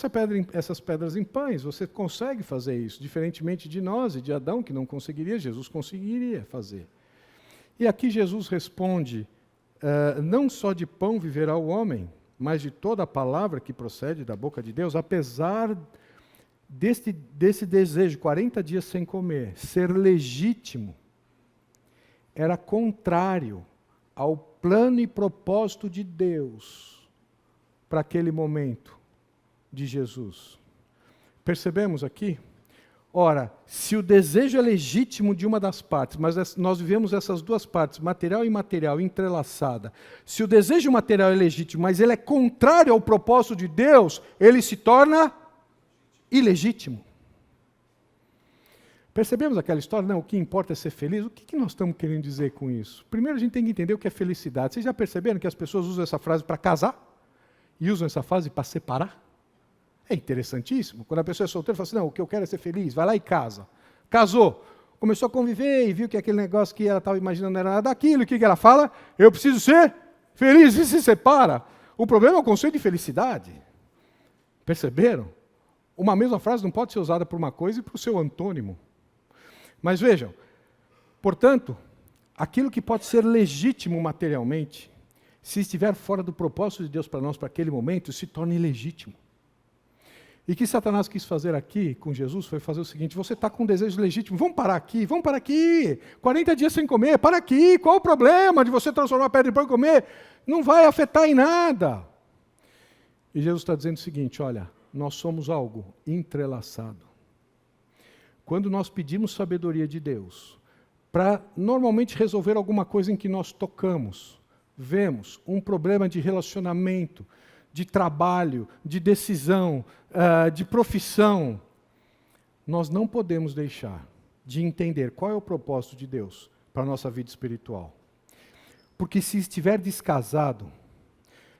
essas pedras em pães. Você consegue fazer isso, diferentemente de nós e de Adão, que não conseguiria, Jesus conseguiria fazer. E aqui Jesus responde, não só de pão viverá o homem, mas de toda a palavra que procede da boca de Deus, apesar desse desejo, 40 dias sem comer, ser legítimo, era contrário ao plano e propósito de Deus para aquele momento de Jesus. Percebemos aqui? Ora, se o desejo é legítimo de uma das partes, mas nós vivemos essas 2 partes, material e imaterial, entrelaçada. Se o desejo material é legítimo, mas ele é contrário ao propósito de Deus, ele se torna ilegítimo. Percebemos aquela história? Não, o que importa é ser feliz. O que nós estamos querendo dizer com isso? Primeiro a gente tem que entender o que é felicidade. Vocês já perceberam que as pessoas usam essa frase para casar? E usam essa frase para separar? É interessantíssimo. Quando a pessoa é solteira, fala assim, não, o que eu quero é ser feliz. Vai lá e casa. Casou. Começou a conviver e viu que aquele negócio que ela estava imaginando não era nada daquilo. E o que ela fala? Eu preciso ser feliz. E se separa. O problema é o conceito de felicidade. Perceberam? Uma mesma frase não pode ser usada para uma coisa e para o seu antônimo. Mas vejam, portanto, aquilo que pode ser legítimo materialmente, se estiver fora do propósito de Deus para nós, para aquele momento, se torna ilegítimo. E o que Satanás quis fazer aqui com Jesus foi fazer o seguinte, você está com um desejo legítimo, vamos parar aqui, 40 dias sem comer, para aqui, qual o problema de você transformar a pedra em pão e comer? Não vai afetar em nada. E Jesus está dizendo o seguinte, olha, nós somos algo entrelaçado. Quando nós pedimos sabedoria de Deus, para normalmente resolver alguma coisa em que nós tocamos, vemos um problema de relacionamento, de trabalho, de decisão, de profissão, nós não podemos deixar de entender qual é o propósito de Deus para a nossa vida espiritual. Porque se estiver descasado,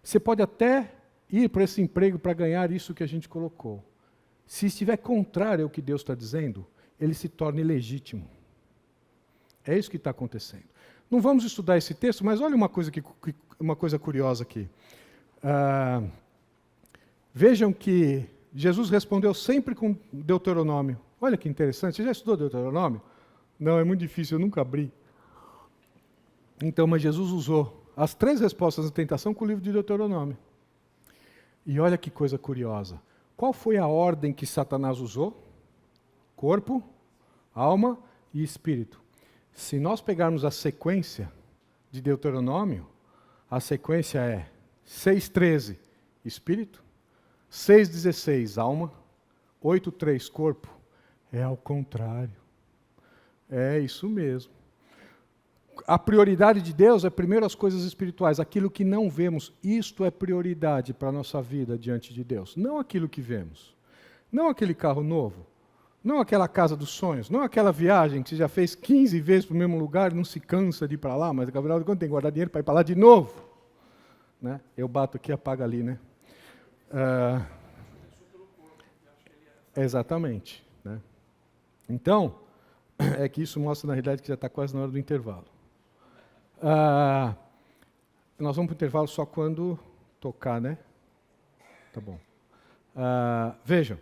você pode até ir para esse emprego para ganhar isso que a gente colocou. Se estiver contrário ao que Deus está dizendo, ele se torna ilegítimo. É isso que está acontecendo. Não vamos estudar esse texto, mas olha uma coisa curiosa aqui. Vejam que Jesus respondeu sempre com Deuteronômio. Olha que interessante. Você já estudou Deuteronômio? Não, é muito difícil, eu nunca abri. Então, mas Jesus usou as 3 respostas da tentação com o livro de Deuteronômio. E olha que coisa curiosa. Qual foi a ordem que Satanás usou? Corpo, alma e espírito. Se nós pegarmos a sequência de Deuteronômio, a sequência é 6:13, espírito, 6:16, alma, 8:3, corpo. É ao contrário. É isso mesmo. A prioridade de Deus é primeiro as coisas espirituais, aquilo que não vemos. Isto é prioridade para a nossa vida diante de Deus. Não aquilo que vemos. Não aquele carro novo. Não aquela casa dos sonhos. Não aquela viagem que você já fez 15 vezes para o mesmo lugar e não se cansa de ir para lá, mas afinal de contas tem que guardar dinheiro para ir para lá de novo. Né? Eu bato aqui e apago ali, né? Exatamente. Né? Então, é que isso mostra na realidade que já está quase na hora do intervalo. Nós vamos para o intervalo só quando tocar, né? Tá bom. Vejam.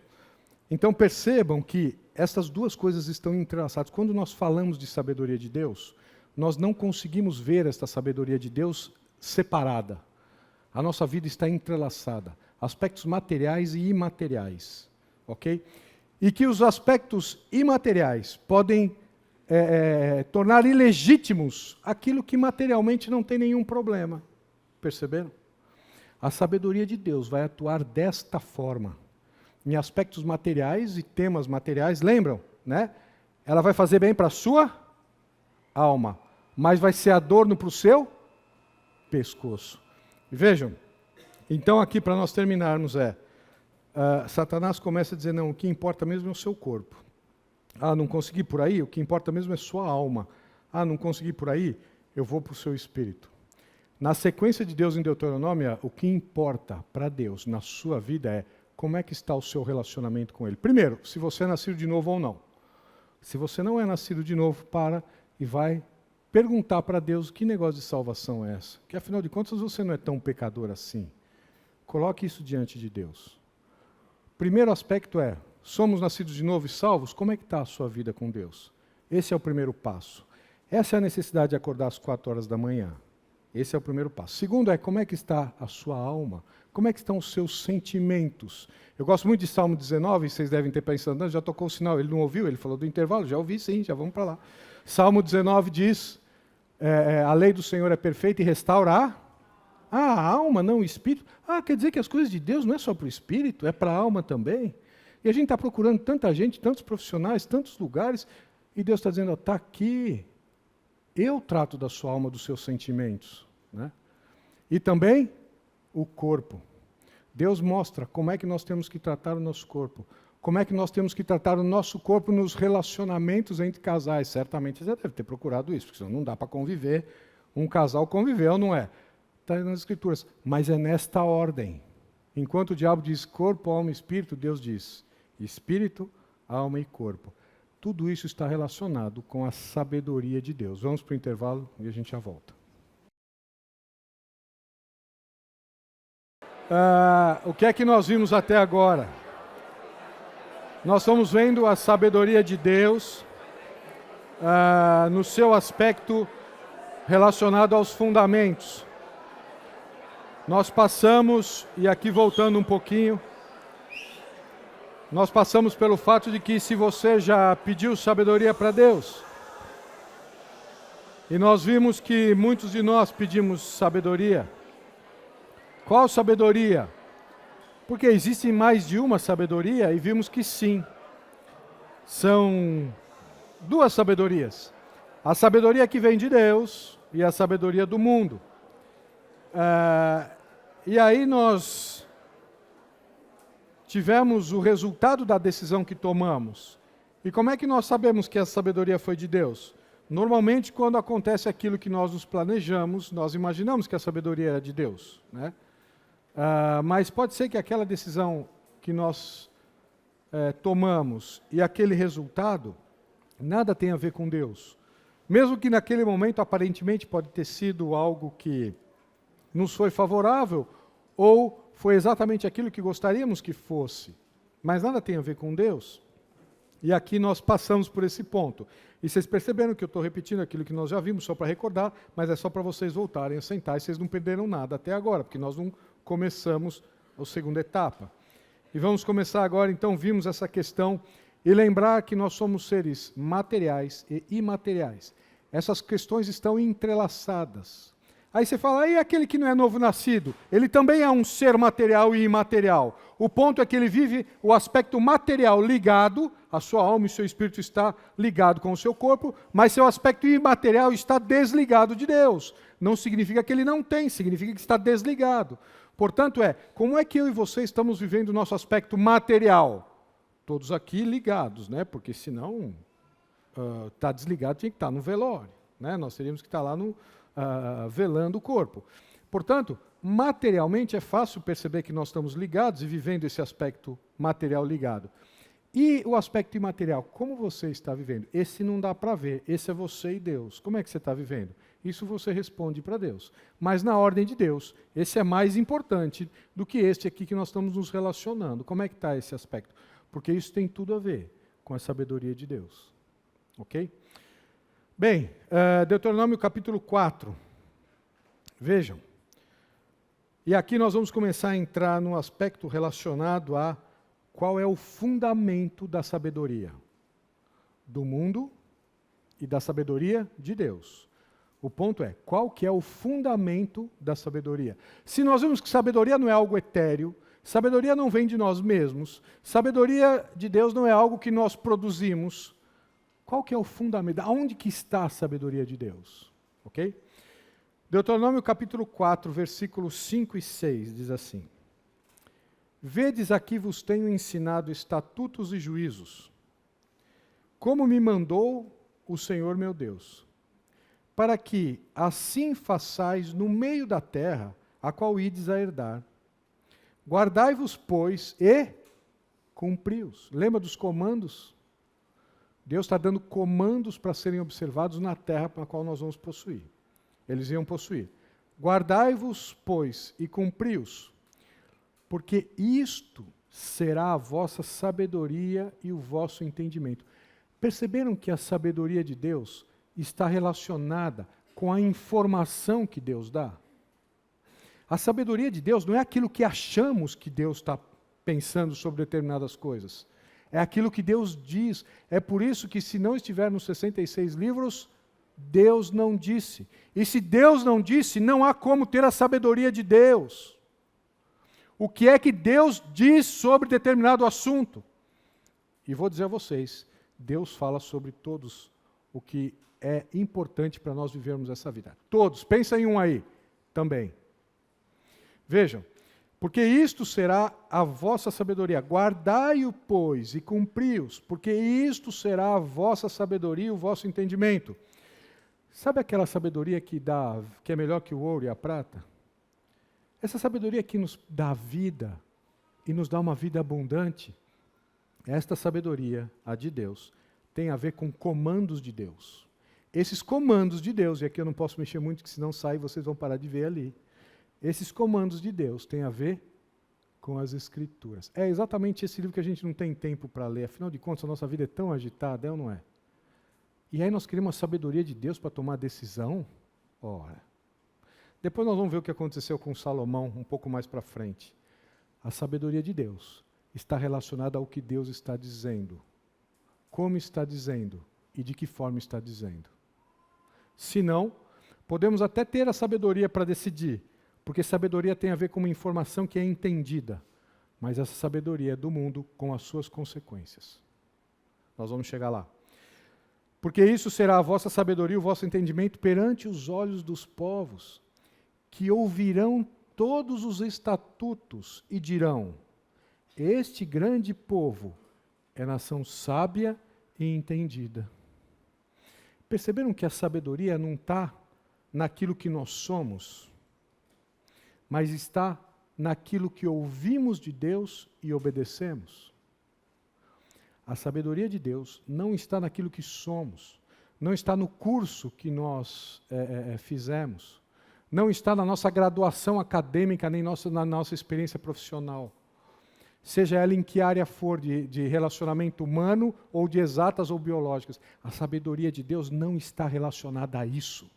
Então percebam que essas duas coisas estão entrelaçadas. Quando nós falamos de sabedoria de Deus, nós não conseguimos ver esta sabedoria de Deus separada. A nossa vida está entrelaçada. Aspectos materiais e imateriais. Ok? E que os aspectos imateriais podem tornar ilegítimos aquilo que materialmente não tem nenhum problema. Perceberam? A sabedoria de Deus vai atuar desta forma. Em aspectos materiais e temas materiais, lembram? Né? Ela vai fazer bem para a sua alma, mas vai ser adorno para o seu pescoço. E vejam, então aqui para nós terminarmos Satanás começa a dizer, não, o que importa mesmo é o seu corpo. Não consegui por aí, o que importa mesmo é sua alma. Não consegui por aí, eu vou para o seu espírito. Na sequência de Deus em Deuteronômio, o que importa para Deus na sua vida é como é que está o seu relacionamento com Ele. Primeiro, se você é nascido de novo ou não. Se você não é nascido de novo, para e vai perguntar para Deus que negócio de salvação é essa. Que afinal de contas você não é tão pecador assim. Coloque isso diante de Deus. Primeiro aspecto é, somos nascidos de novo e salvos? Como é que está a sua vida com Deus? Esse é o primeiro passo. Essa é a necessidade de acordar às 4 horas da manhã. Esse é o primeiro passo. Segundo é, como é que está a sua alma? Como é que estão os seus sentimentos? Eu gosto muito de Salmo 19, vocês devem ter pensado, já tocou o sinal, ele não ouviu, ele falou do intervalo, já ouvi sim, já vamos para lá. Salmo 19 diz, a lei do Senhor é perfeita e restaura a alma, não o espírito. Quer dizer que as coisas de Deus não é só para o espírito, é para a alma também. E a gente está procurando tanta gente, tantos profissionais, tantos lugares, e Deus está dizendo, está aqui, eu trato da sua alma, dos seus sentimentos. Né? E também o corpo. Deus mostra como é que nós temos que tratar o nosso corpo, como é que nós temos que tratar o nosso corpo nos relacionamentos entre casais. Certamente você deve ter procurado isso, porque senão não dá para conviver, um casal conviver, ou não é? Está nas Escrituras, mas é nesta ordem. Enquanto o diabo diz corpo, alma e espírito, Deus diz espírito, alma e corpo. Tudo isso está relacionado com a sabedoria de Deus. Vamos para o intervalo e a gente já volta. O que é que nós vimos até agora? Nós estamos vendo a sabedoria de Deus no seu aspecto relacionado aos fundamentos. Nós passamos, e aqui voltando um pouquinho, nós passamos pelo fato de que se você já pediu sabedoria para Deus, e nós vimos que muitos de nós pedimos sabedoria. Qual sabedoria? Porque existe mais de uma sabedoria, e vimos que sim. São duas sabedorias. A sabedoria que vem de Deus e a sabedoria do mundo. E aí nós tivemos o resultado da decisão que tomamos. E como é que nós sabemos que a sabedoria foi de Deus? Normalmente, quando acontece aquilo que nós nos planejamos, nós imaginamos que a sabedoria era de Deus. Né? Mas pode ser que aquela decisão que nós tomamos e aquele resultado, nada tem a ver com Deus. Mesmo que naquele momento, aparentemente, pode ter sido algo que nos foi favorável, ou foi exatamente aquilo que gostaríamos que fosse, mas nada tem a ver com Deus. E aqui nós passamos por esse ponto. E vocês perceberam que eu estou repetindo aquilo que nós já vimos, só para recordar, mas é só para vocês voltarem a sentar e vocês não perderam nada até agora, porque nós não começamos a segunda etapa. E vamos começar agora, então, vimos essa questão e lembrar que nós somos seres materiais e imateriais. Essas questões estão entrelaçadas. Aí você fala, e aquele que não é novo nascido? Ele também é um ser material e imaterial. O ponto é que ele vive o aspecto material ligado, a sua alma e seu espírito está ligado com o seu corpo, mas seu aspecto imaterial está desligado de Deus. Não significa que ele não tem, significa que está desligado. Portanto, como é que eu e você estamos vivendo o nosso aspecto material? Todos aqui ligados, né? Porque senão, está desligado, tinha que estar no velório. Né? Nós teríamos que estar lá velando o corpo. Portanto, materialmente é fácil perceber que nós estamos ligados e vivendo esse aspecto material ligado. E o aspecto imaterial, como você está vivendo? Esse não dá para ver, esse é você e Deus. Como é que você está vivendo? Isso você responde para Deus. Mas na ordem de Deus, esse é mais importante do que este aqui que nós estamos nos relacionando. Como é que está esse aspecto? Porque isso tem tudo a ver com a sabedoria de Deus. Ok? Bem, Deuteronômio capítulo 4. Vejam. E aqui nós vamos começar a entrar no aspecto relacionado a qual é o fundamento da sabedoria do mundo e da sabedoria de Deus. O ponto é, qual que é o fundamento da sabedoria? Se nós vemos que sabedoria não é algo etéreo, sabedoria não vem de nós mesmos, sabedoria de Deus não é algo que nós produzimos, qual que é o fundamento? Aonde que está a sabedoria de Deus? Ok? Deuteronômio capítulo 4, versículos 5 e 6, diz assim: Vedes aqui vos tenho ensinado estatutos e juízos, como me mandou o Senhor meu Deus, para que assim façais no meio da terra, a qual ides a herdar. Guardai-vos, pois, e cumpri-os. Lembra dos comandos? Deus está dando comandos para serem observados na terra para a qual nós vamos possuir. Eles iam possuir. Guardai-vos, pois, e cumpri-os, porque isto será a vossa sabedoria e o vosso entendimento. Perceberam que a sabedoria de Deus está relacionada com a informação que Deus dá? A sabedoria de Deus não é aquilo que achamos que Deus está pensando sobre determinadas coisas. É aquilo que Deus diz. É por isso que se não estiver nos 66 livros, Deus não disse. E se Deus não disse, não há como ter a sabedoria de Deus. O que é que Deus diz sobre determinado assunto? E vou dizer a vocês, Deus fala sobre todos o que é importante para nós vivermos essa vida. Todos, pensa em um aí, também. Vejam, porque isto será a vossa sabedoria. Guardai-o, pois, e cumpri-os, porque isto será a vossa sabedoria e o vosso entendimento. Sabe aquela sabedoria que é melhor que o ouro e a prata? Essa sabedoria que nos dá vida e nos dá uma vida abundante, esta sabedoria, a de Deus, tem a ver com comandos de Deus. Esses comandos de Deus, e aqui eu não posso mexer muito, que senão sai e vocês vão parar de ver ali. Esses comandos de Deus têm a ver com as Escrituras. É exatamente esse livro que a gente não tem tempo para ler. Afinal de contas, a nossa vida é tão agitada, é ou não é? E aí nós queremos a sabedoria de Deus para tomar decisão? Ora. Depois nós vamos ver o que aconteceu com Salomão um pouco mais para frente. A sabedoria de Deus está relacionada ao que Deus está dizendo. Como está dizendo e de que forma está dizendo. Se não, podemos até ter a sabedoria para decidir, porque sabedoria tem a ver com uma informação que é entendida, mas essa sabedoria é do mundo com as suas consequências. Nós vamos chegar lá. Porque isso será a vossa sabedoria e o vosso entendimento perante os olhos dos povos, que ouvirão todos os estatutos e dirão: este grande povo é nação sábia e entendida. Perceberam que a sabedoria não está naquilo que nós somos, mas está naquilo que ouvimos de Deus e obedecemos? A sabedoria de Deus não está naquilo que somos, não está no curso que nós fizemos, não está na nossa graduação acadêmica, nem na nossa experiência profissional. seja ela em que área for, de relacionamento humano, ou de exatas ou biológicas. A sabedoria de Deus não está relacionada a isso.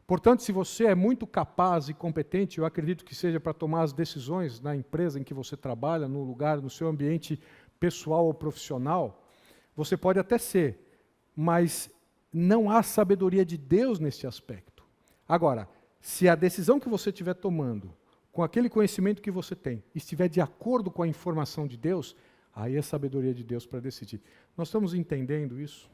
Portanto, se você é muito capaz e competente, eu acredito que seja para tomar as decisões na empresa em que você trabalha, no lugar, no seu ambiente pessoal ou profissional, você pode até ser, mas não há sabedoria de Deus nesse aspecto. Agora, se a decisão que você estiver tomando, com aquele conhecimento que você tem, estiver de acordo com a informação de Deus, aí é sabedoria de Deus para decidir. Nós estamos entendendo isso?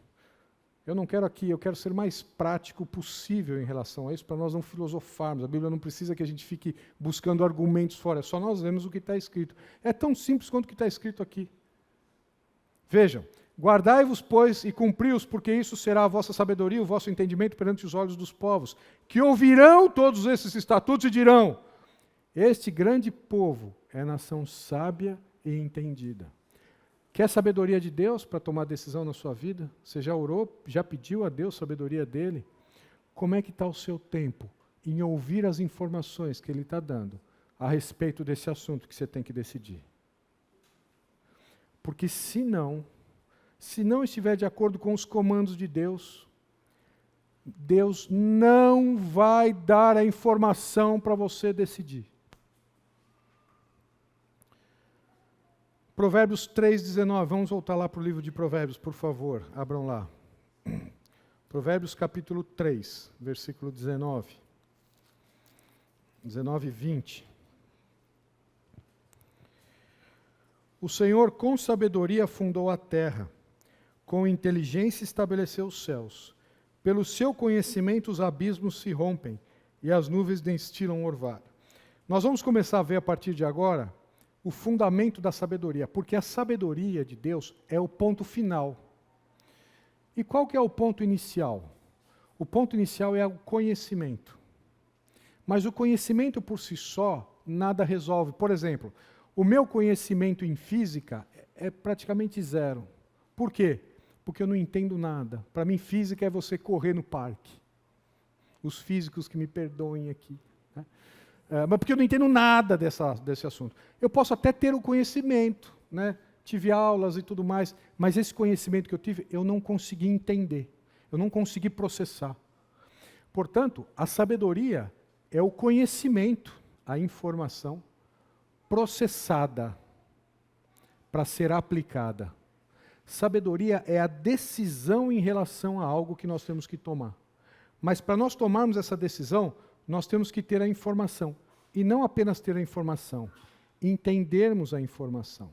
Eu quero ser mais prático possível em relação a isso, para nós não filosofarmos. A Bíblia não precisa que a gente fique buscando argumentos fora, é só nós vemos o que está escrito. É tão simples quanto o que está escrito aqui. Vejam, guardai-vos, pois, e cumpri-os, porque isso será a vossa sabedoria, o vosso entendimento perante os olhos dos povos, que ouvirão todos esses estatutos e dirão, este grande povo é nação sábia e entendida. Quer sabedoria de Deus para tomar decisão na sua vida? Você já orou, já pediu a Deus sabedoria dele? Como é que está o seu tempo em ouvir as informações que ele está dando a respeito desse assunto que você tem que decidir? Porque se não estiver de acordo com os comandos de Deus, Deus não vai dar a informação para você decidir. Provérbios 3,19, vamos voltar lá para o livro de Provérbios, por favor, abram lá. Provérbios capítulo 3, versículo 19 e 20. O Senhor com sabedoria fundou a terra, com inteligência estabeleceu os céus. Pelo seu conhecimento os abismos se rompem e as nuvens destilam orvalho. Nós vamos começar a ver a partir de agora o fundamento da sabedoria, porque a sabedoria de Deus é o ponto final. E qual que é o ponto inicial? O ponto inicial é o conhecimento. Mas o conhecimento por si só nada resolve. Por exemplo, o meu conhecimento em física é praticamente zero. Por quê? Porque eu não entendo nada. Para mim, física é você correr no parque. Os físicos que me perdoem aqui. Né? Mas porque eu não entendo nada desse assunto. Eu posso até ter o conhecimento, né? Tive aulas e tudo mais, mas esse conhecimento que eu tive, eu não consegui entender. Eu não consegui processar. Portanto, a sabedoria é o conhecimento, a informação processada para ser aplicada. Sabedoria é a decisão em relação a algo que nós temos que tomar. Mas para nós tomarmos essa decisão, nós temos que ter a informação. E não apenas ter a informação, entendermos a informação.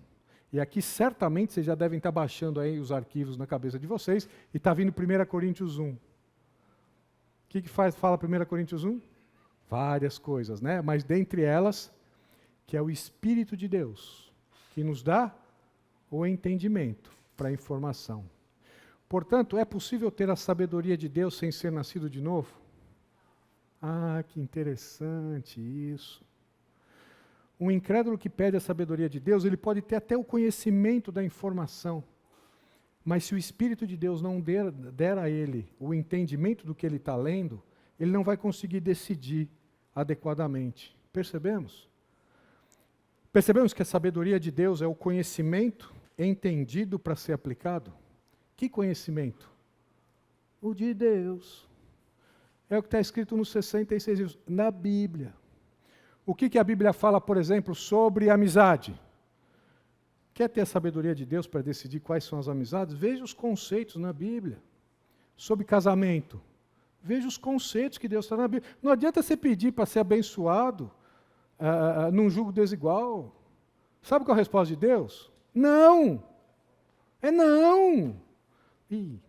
E aqui certamente vocês já devem estar baixando aí os arquivos na cabeça de vocês, e está vindo 1 Coríntios 1. O que fala 1 Coríntios 1? Várias coisas, né? Mas dentre elas, que é o Espírito de Deus, que nos dá o entendimento para a informação. Portanto, é possível ter a sabedoria de Deus sem ser nascido de novo? Ah, que interessante isso. Um incrédulo que pede a sabedoria de Deus, ele pode ter até o conhecimento da informação, mas se o Espírito de Deus não der a ele o entendimento do que ele está lendo, ele não vai conseguir decidir adequadamente. Percebemos? Percebemos que a sabedoria de Deus é o conhecimento entendido para ser aplicado? Que conhecimento? O de Deus. É o que está escrito nos 66 livros, na Bíblia. O que a Bíblia fala, por exemplo, sobre amizade? Quer ter a sabedoria de Deus para decidir quais são as amizades? Veja os conceitos na Bíblia. Sobre casamento. Veja os conceitos que Deus está na Bíblia. Não adianta você pedir para ser abençoado num jugo desigual. Sabe qual é a resposta de Deus? Não! É não! Ih.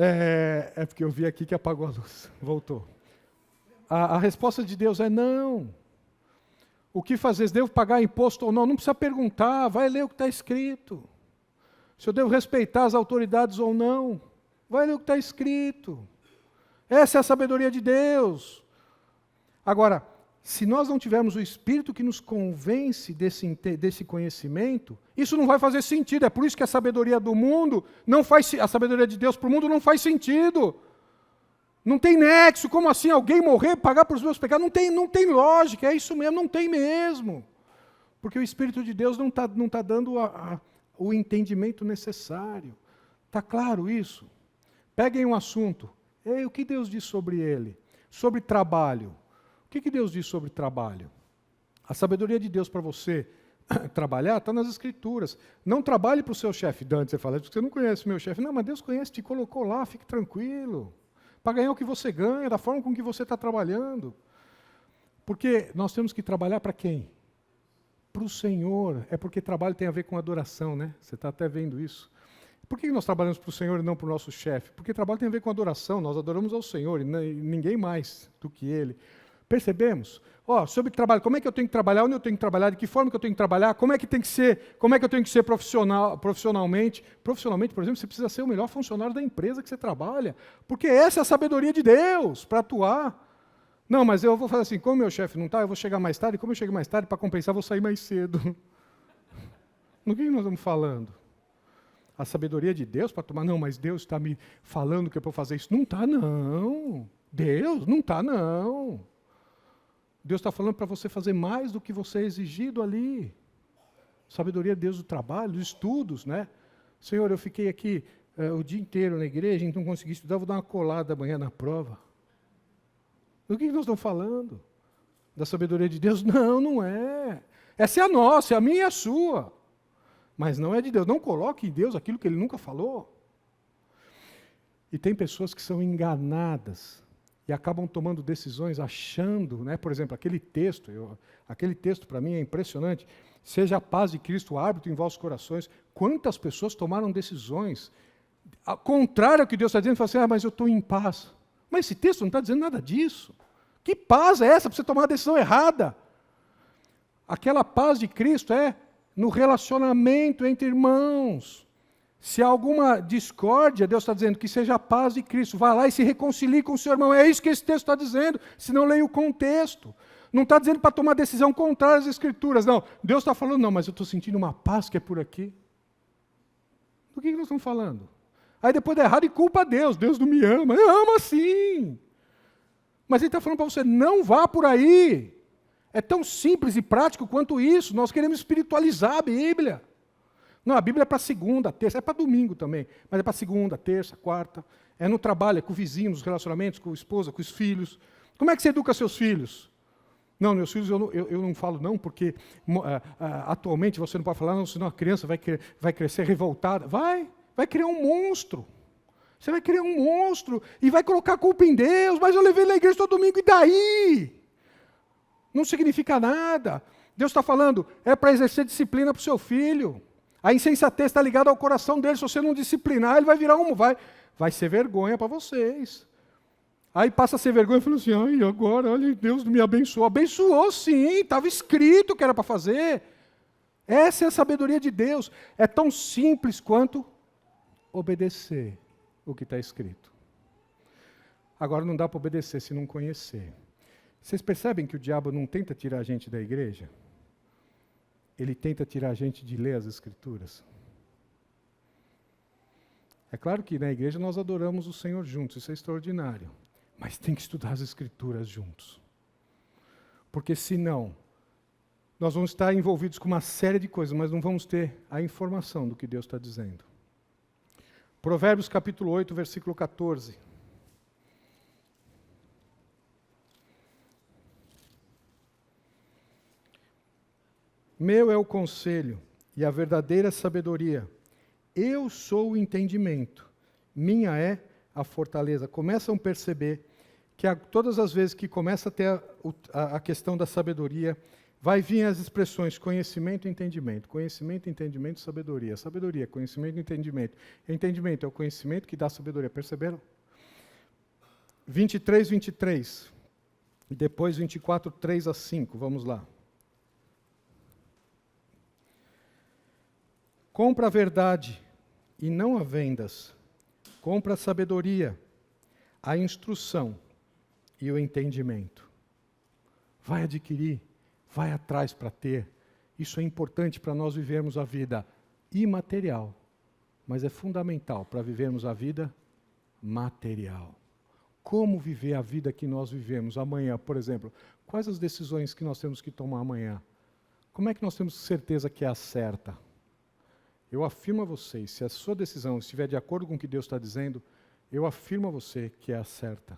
É porque eu vi aqui que apagou a luz. Voltou. A resposta de Deus é não. O que fazer? Devo pagar imposto ou não? Não precisa perguntar, vai ler o que está escrito. Se eu devo respeitar as autoridades ou não, vai ler o que está escrito. Essa é a sabedoria de Deus. Agora, se nós não tivermos o Espírito que nos convence desse conhecimento, isso não vai fazer sentido. É por isso que a sabedoria do mundo não faz, a sabedoria de Deus para o mundo não faz sentido. Não tem nexo, como assim alguém morrer, pagar por os meus pecados? Não tem lógica, é isso mesmo, não tem mesmo. Porque o Espírito de Deus não tá dando o entendimento necessário. Está claro isso? Peguem um assunto. Ei, o que Deus diz sobre ele? Sobre trabalho. O que Deus diz sobre trabalho? A sabedoria de Deus para você trabalhar está nas Escrituras. Não trabalhe para o seu chefe. Dante, você fala, você não conhece o meu chefe. Não, mas Deus conhece, te colocou lá, fique tranquilo. Para ganhar o que você ganha, da forma com que você está trabalhando. Porque nós temos que trabalhar para quem? Para o Senhor. É porque trabalho tem a ver com adoração, né? Você está até vendo isso. Por que nós trabalhamos para o Senhor e não para o nosso chefe? Porque trabalho tem a ver com adoração. Nós adoramos ao Senhor e ninguém mais do que Ele. Percebemos? Sobre trabalho, como é que eu tenho que trabalhar, onde eu tenho que trabalhar, de que forma que eu tenho que trabalhar, como é que eu tenho que ser profissionalmente. Profissionalmente, por exemplo, você precisa ser o melhor funcionário da empresa que você trabalha, porque essa é a sabedoria de Deus para atuar. Não, mas eu vou fazer assim, como meu chefe não está, eu vou chegar mais tarde, como eu chego mais tarde, para compensar, eu vou sair mais cedo. No que nós estamos falando? A sabedoria de Deus para tomar, não, mas Deus está me falando que é para eu fazer isso. Não está, não. Deus, não está, não. Deus está falando para você fazer mais do que você é exigido ali. Sabedoria de Deus do trabalho, dos estudos, né? Senhor, eu fiquei aqui o dia inteiro na igreja, então não consegui estudar, vou dar uma colada amanhã na prova. Do que nós estamos falando? Da sabedoria de Deus? Não, não é. Essa é a nossa, é a minha e a sua. Mas não é de Deus. Não coloque em Deus aquilo que Ele nunca falou. E tem pessoas que são enganadas e acabam tomando decisões achando, né? Por exemplo, aquele texto para mim é impressionante. Seja a paz de Cristo o árbitro em vossos corações. Quantas pessoas tomaram decisões ao contrário ao que Deus está dizendo, falam assim, mas eu estou em paz. Mas esse texto não está dizendo nada disso. Que paz é essa para você tomar uma decisão errada? Aquela paz de Cristo é no relacionamento entre irmãos. Se há alguma discórdia, Deus está dizendo que seja a paz de Cristo. Vá lá e se reconcilie com o seu irmão. É isso que esse texto está dizendo, se não leia o contexto. Não está dizendo para tomar decisão contrária às Escrituras. Não, Deus está falando, não, mas eu estou sentindo uma paz que é por aqui. Do que nós estamos falando? Aí depois dá errado e culpa a Deus. Deus não me ama. Eu amo sim. Mas Ele está falando para você, não vá por aí. É tão simples e prático quanto isso. Nós queremos espiritualizar a Bíblia. Não, a Bíblia é para segunda, terça, é para domingo também, mas é para segunda, terça, quarta. É no trabalho, é com o vizinho, nos relacionamentos, com a esposa, com os filhos. Como é que você educa seus filhos? Não, meus filhos eu não falo não, porque atualmente você não pode falar, não, senão a criança vai crescer revoltada. Vai criar um monstro. Você vai criar um monstro e vai colocar a culpa em Deus, mas eu levei ele na igreja todo domingo, e daí? Não significa nada. Deus está falando, é para exercer disciplina para o seu filho. A insensatez está ligada ao coração dele. Se você não disciplinar, ele vai virar vai ser vergonha para vocês. Aí passa a ser vergonha e fala assim, ai, agora, olha, Deus me abençoou. Abençoou sim, estava escrito que era para fazer. Essa é a sabedoria de Deus. É tão simples quanto obedecer o que está escrito. Agora não dá para obedecer se não conhecer. Vocês percebem que o diabo não tenta tirar a gente da igreja? Ele tenta tirar a gente de ler as Escrituras. É claro que na igreja nós adoramos o Senhor juntos, isso é extraordinário. Mas tem que estudar as Escrituras juntos. Porque senão, nós vamos estar envolvidos com uma série de coisas, mas não vamos ter a informação do que Deus está dizendo. Provérbios capítulo 8, versículo 14. Meu é o conselho e a verdadeira sabedoria. Eu sou o entendimento. Minha é a fortaleza. Começam a perceber que todas as vezes que começa a ter a questão da sabedoria, vai vir as expressões conhecimento e entendimento. Conhecimento, entendimento, sabedoria. Sabedoria, conhecimento e entendimento. Entendimento é o conhecimento que dá sabedoria. Perceberam? 23, 23. E depois 24, 3 a 5. Vamos lá. Compra a verdade e não a vendas. Compra a sabedoria, a instrução e o entendimento. Vai adquirir, vai atrás para ter. Isso é importante para nós vivermos a vida imaterial, mas é fundamental para vivermos a vida material. como viver a vida que nós vivemos amanhã, por exemplo. Quais as decisões que nós temos que tomar amanhã? Como é que nós temos certeza que é a certa? Eu afirmo a vocês, se a sua decisão estiver de acordo com o que Deus está dizendo, eu afirmo a você que é a certa.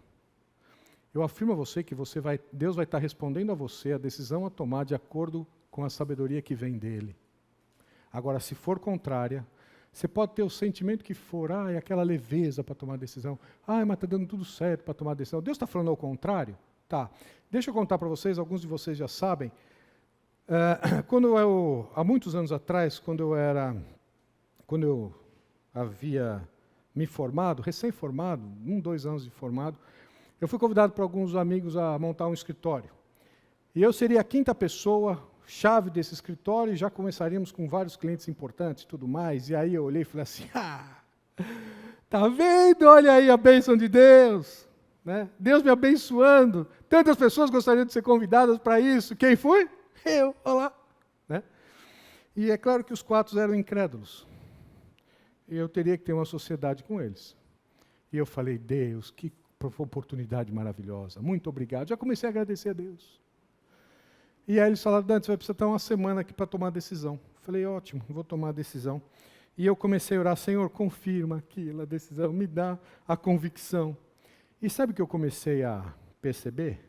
Eu afirmo a você que Deus vai estar respondendo a você a decisão a tomar de acordo com a sabedoria que vem dele. Agora, se for contrária, você pode ter o sentimento que for, é aquela leveza para tomar decisão. Mas está dando tudo certo para tomar decisão. Deus está falando ao contrário? Tá. Deixa eu contar para vocês, alguns de vocês já sabem. Há muitos anos atrás, quando eu havia me formado, recém-formado, 2 anos de formado, eu fui convidado por alguns amigos a montar um escritório. E eu seria a 5ª pessoa, chave desse escritório, e já começaríamos com vários clientes importantes e tudo mais. E aí eu olhei e falei assim, tá vendo? Olha aí a bênção de Deus. Né? Deus me abençoando. Tantas pessoas gostariam de ser convidadas para isso. Quem foi? Eu, olha lá. Né? E é claro que os 4 eram incrédulos. E eu teria que ter uma sociedade com eles. E eu falei, Deus, que oportunidade maravilhosa. Muito obrigado. Já comecei a agradecer a Deus. E aí eles falaram, Dante, você vai precisar estar uma semana aqui para tomar a decisão. Falei, ótimo, vou tomar a decisão. E eu comecei a orar, Senhor, confirma aquela decisão, me dá a convicção. E sabe o que eu comecei a perceber?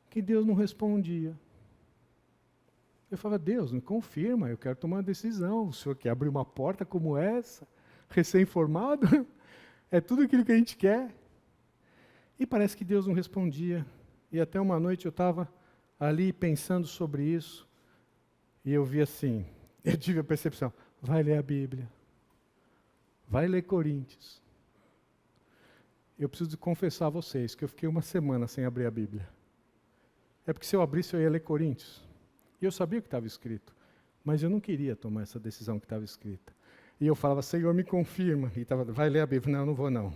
Que Deus não respondia. Eu falava, Deus, me confirma, eu quero tomar uma decisão. O Senhor quer abrir uma porta como essa, recém-formado? É tudo aquilo que a gente quer. E parece que Deus não respondia. E até uma noite eu estava ali pensando sobre isso, e eu vi assim, eu tive a percepção, vai ler a Bíblia, vai ler Coríntios. Eu preciso confessar a vocês que eu fiquei uma semana sem abrir a Bíblia. É porque se eu abrisse eu ia ler Coríntios. E eu sabia o que estava escrito, mas eu não queria tomar essa decisão que estava escrita. E eu falava, Senhor, me confirma. E estava, vai ler a Bíblia. Não, não vou não.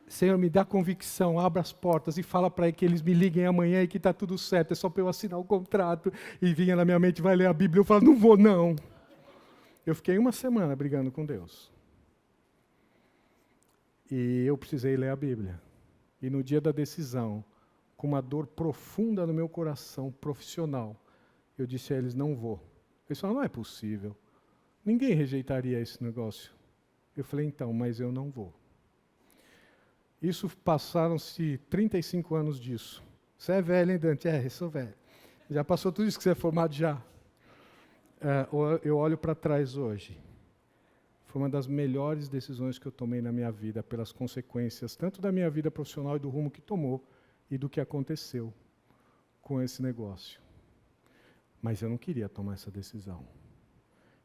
Senhor, me dá convicção, abra as portas e fala para que eles me liguem amanhã e que está tudo certo, é só para eu assinar o contrato. E vinha na minha mente, vai ler a Bíblia. Eu falava, não vou não. Eu fiquei uma semana brigando com Deus. E eu precisei ler a Bíblia. E no dia da decisão, com uma dor profunda no meu coração, profissional, eu disse a eles, não vou. Eles falaram, não é possível. Ninguém rejeitaria esse negócio. Eu falei, então, mas eu não vou. Isso passaram-se 35 anos disso. Você é velho, hein, Dante? Eu sou velho. Já passou tudo isso que você é formado já. Eu olho para trás hoje. Foi uma das melhores decisões que eu tomei na minha vida, pelas consequências, tanto da minha vida profissional e do rumo que tomou, e do que aconteceu com esse negócio. Mas eu não queria tomar essa decisão.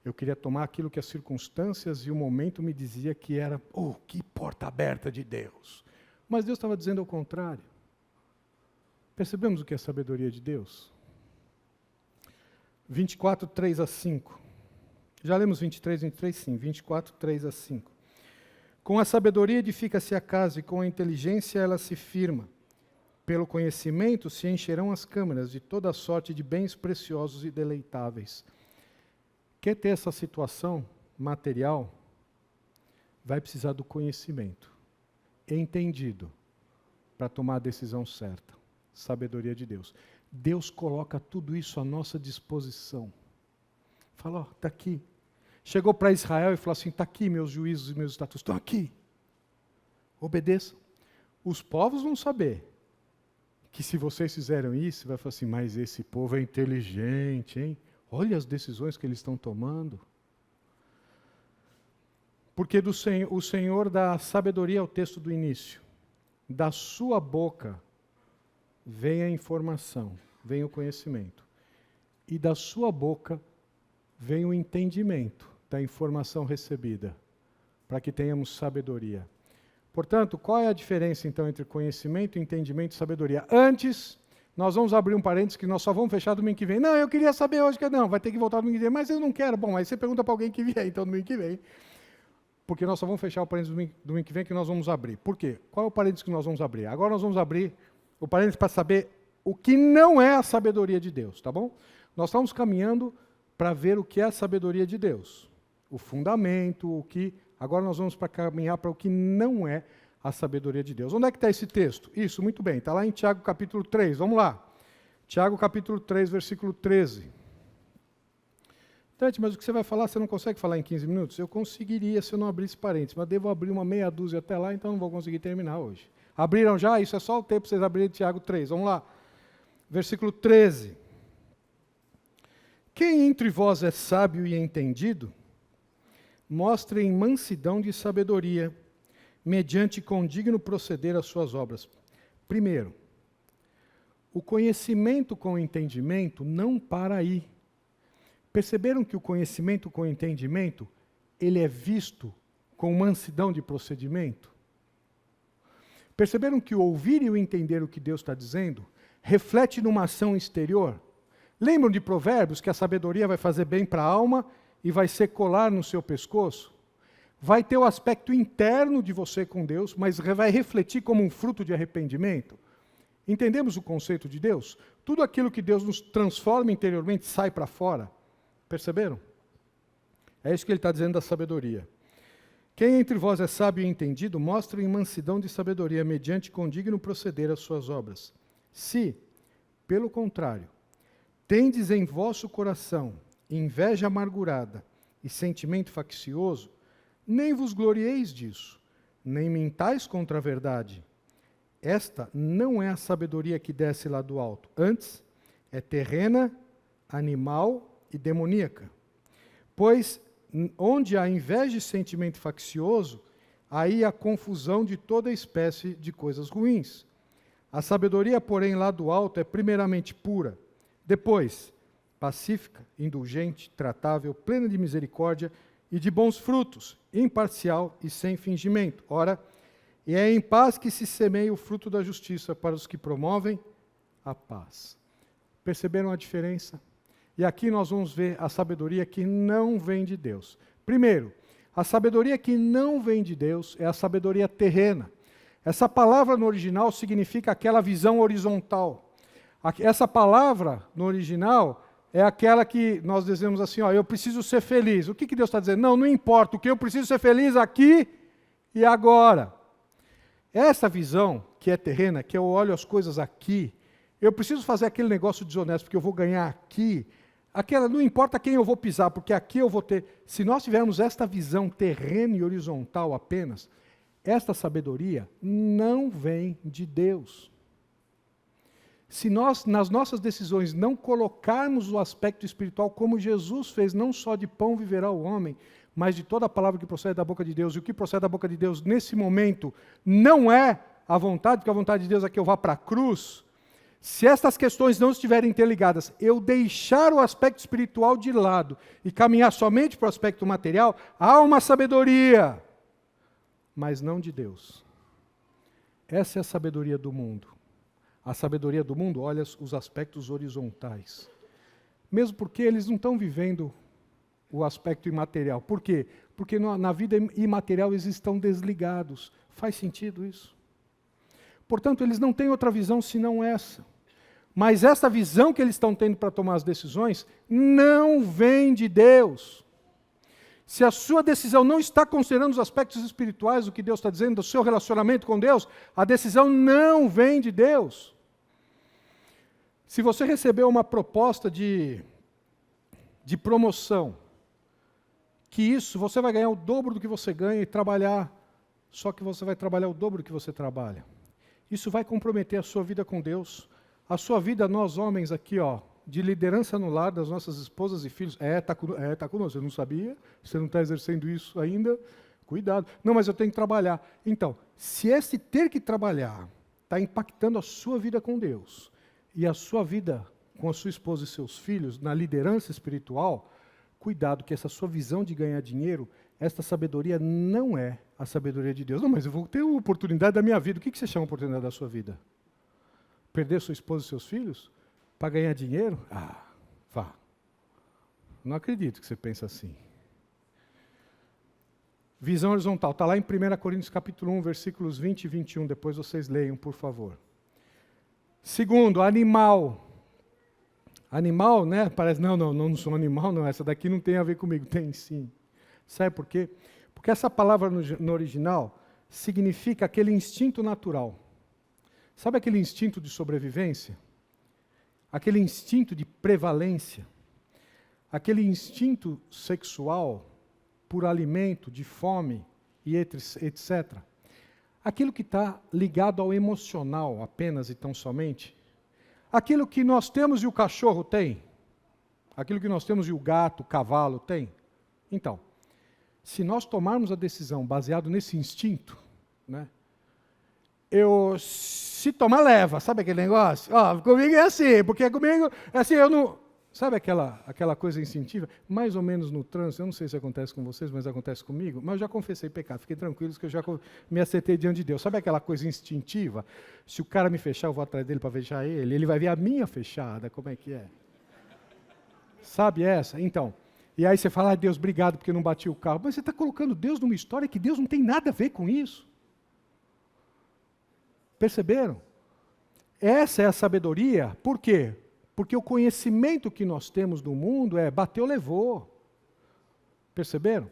Eu queria tomar aquilo que as circunstâncias e o momento me dizia que era, que porta aberta de Deus. Mas Deus estava dizendo ao contrário. Percebemos o que é a sabedoria de Deus? 24, 3 a 5. Já lemos 23, 23? Sim. 24, 3 a 5. Com a sabedoria edifica-se a casa e com a inteligência ela se firma. Pelo conhecimento se encherão as câmaras de toda sorte de bens preciosos e deleitáveis. Quer ter essa situação material? Vai precisar do conhecimento. Entendido. Para tomar a decisão certa. Sabedoria de Deus. Deus coloca tudo isso à nossa disposição. Fala, está aqui. Chegou para Israel e falou assim, está aqui meus juízos e meus estatutos. Estão aqui. Obedeçam. Os povos vão saber que se vocês fizeram isso, vai falar assim, mas esse povo é inteligente, hein? Olha as decisões que eles estão tomando. Porque o Senhor dá sabedoria ao texto do início. Da sua boca vem a informação, vem o conhecimento. E da sua boca vem o entendimento da informação recebida, para que tenhamos sabedoria. Portanto, qual é a diferença, então, entre conhecimento, entendimento e sabedoria? Antes, nós vamos abrir um parênteses que nós só vamos fechar domingo que vem. Não, eu queria saber hoje que não, vai ter que voltar domingo que vem, mas eu não quero. Bom, aí você pergunta para alguém que vier, então, domingo que vem. Porque nós só vamos fechar o parênteses domingo que vem que nós vamos abrir. Por quê? Qual é o parênteses que nós vamos abrir? Agora nós vamos abrir o parênteses para saber o que não é a sabedoria de Deus, tá bom? Nós estamos caminhando para ver o que é a sabedoria de Deus. O fundamento, o que... Agora nós vamos caminhar para o que não é a sabedoria de Deus. Onde é que está esse texto? Isso, muito bem, está lá em Tiago capítulo 3, vamos lá. Tiago capítulo 3, versículo 13. Tante, mas o que você vai falar, você não consegue falar em 15 minutos? Eu conseguiria se eu não abrisse parênteses, mas devo abrir uma meia dúzia até lá, então não vou conseguir terminar hoje. Abriram já? Isso é só o tempo para vocês abrirem Tiago 3, vamos lá. Versículo 13. Quem entre vós é sábio e entendido, mostrem mansidão de sabedoria, mediante condigno proceder às suas obras. Primeiro, o conhecimento com o entendimento não para aí. Perceberam que o conhecimento com o entendimento, ele é visto com mansidão de procedimento? Perceberam que o ouvir e o entender o que Deus está dizendo, reflete numa ação exterior? Lembram de Provérbios, que a sabedoria vai fazer bem para a alma e vai ser colar no seu pescoço? Vai ter o aspecto interno de você com Deus, mas vai refletir como um fruto de arrependimento? Entendemos o conceito de Deus? Tudo aquilo que Deus nos transforma interiormente sai para fora. Perceberam? É isso que ele está dizendo da sabedoria. Quem entre vós é sábio e entendido, mostre em mansidão de sabedoria, mediante condigno proceder às suas obras. Se, pelo contrário, tendes em vosso coração inveja amargurada e sentimento faccioso, nem vos glorieis disso, nem mintais contra a verdade. Esta não é a sabedoria que desce lá do alto, antes é terrena, animal e demoníaca. Pois onde há inveja e sentimento faccioso, aí há confusão de toda espécie de coisas ruins. A sabedoria, porém, lá do alto é primeiramente pura, depois pacífica, indulgente, tratável, plena de misericórdia e de bons frutos, imparcial e sem fingimento. Ora, e é em paz que se semeia o fruto da justiça para os que promovem a paz. Perceberam a diferença? E aqui nós vamos ver a sabedoria que não vem de Deus. Primeiro, a sabedoria que não vem de Deus é a sabedoria terrena. Essa palavra no original significa aquela visão horizontal. Essa palavra no original é aquela que nós dizemos assim, ó, eu preciso ser feliz. O que Deus está dizendo? Não importa, o que eu preciso ser feliz aqui e agora. Essa visão que é terrena, que eu olho as coisas aqui, eu preciso fazer aquele negócio desonesto porque eu vou ganhar aqui. Aquela, não importa quem eu vou pisar, porque aqui eu vou ter. Se nós tivermos esta visão terrena e horizontal apenas, esta sabedoria não vem de Deus. Se nós, nas nossas decisões, não colocarmos o aspecto espiritual como Jesus fez, não só de pão viverá o homem, mas de toda a palavra que procede da boca de Deus, e o que procede da boca de Deus nesse momento não é a vontade, porque a vontade de Deus é que eu vá para a cruz. Se estas questões não estiverem interligadas, eu deixar o aspecto espiritual de lado e caminhar somente para o aspecto material, há uma sabedoria, mas não de Deus. Essa é a sabedoria do mundo. A sabedoria do mundo olha os aspectos horizontais. Mesmo porque eles não estão vivendo o aspecto imaterial. Por quê? Porque na vida imaterial eles estão desligados. Faz sentido isso? Portanto, eles não têm outra visão senão essa. Mas essa visão que eles estão tendo para tomar as decisões não vem de Deus. Se a sua decisão não está considerando os aspectos espirituais do que Deus está dizendo, do seu relacionamento com Deus, a decisão não vem de Deus. Se você recebeu uma proposta de promoção, que isso, você vai ganhar o dobro do que você ganha e trabalhar, só que você vai trabalhar o dobro do que você trabalha. Isso vai comprometer a sua vida com Deus, a sua vida, nós homens aqui, ó, de liderança no lar das nossas esposas e filhos. Tá conosco, você não sabia? Você não está exercendo isso ainda? Cuidado. Não, mas eu tenho que trabalhar. Então, se esse ter que trabalhar está impactando a sua vida com Deus, e a sua vida com a sua esposa e seus filhos, na liderança espiritual, cuidado que essa sua visão de ganhar dinheiro, esta sabedoria não é a sabedoria de Deus. Não, mas eu vou ter a oportunidade da minha vida. O que você chama de oportunidade da sua vida? Perder sua esposa e seus filhos? Para ganhar dinheiro? Vá. Não acredito que você pense assim. Visão horizontal. Está lá em 1 Coríntios capítulo 1, versículos 20 e 21. Depois vocês leiam, por favor. Segundo, animal. Animal, né? Parece, não sou animal, não. Essa daqui não tem a ver comigo. Tem sim. Sabe por quê? Porque essa palavra no original significa aquele instinto natural. Sabe aquele instinto de sobrevivência? Aquele instinto de prevalência? Aquele instinto sexual por alimento, de fome e etc. Aquilo que está ligado ao emocional apenas e tão somente. Aquilo que nós temos e o cachorro tem. Aquilo que nós temos e o gato, o cavalo tem. Então, se nós tomarmos a decisão baseado nesse instinto, né, se tomar leva, sabe aquele negócio? Comigo é assim, porque comigo é assim, eu não... Sabe aquela coisa instintiva? Mais ou menos no trânsito, eu não sei se acontece com vocês, mas acontece comigo, mas eu já confessei pecado, fiquem tranquilos que eu já me acertei diante de Deus. Sabe aquela coisa instintiva? Se o cara me fechar, eu vou atrás dele para fechar ele vai ver a minha fechada, como é que é? Sabe essa? Então, e aí você fala, Deus, obrigado porque não bati o carro. Mas você está colocando Deus numa história que Deus não tem nada a ver com isso. Perceberam? Essa é a sabedoria. Por quê? Porque o conhecimento que nós temos do mundo é bateu, levou. Perceberam?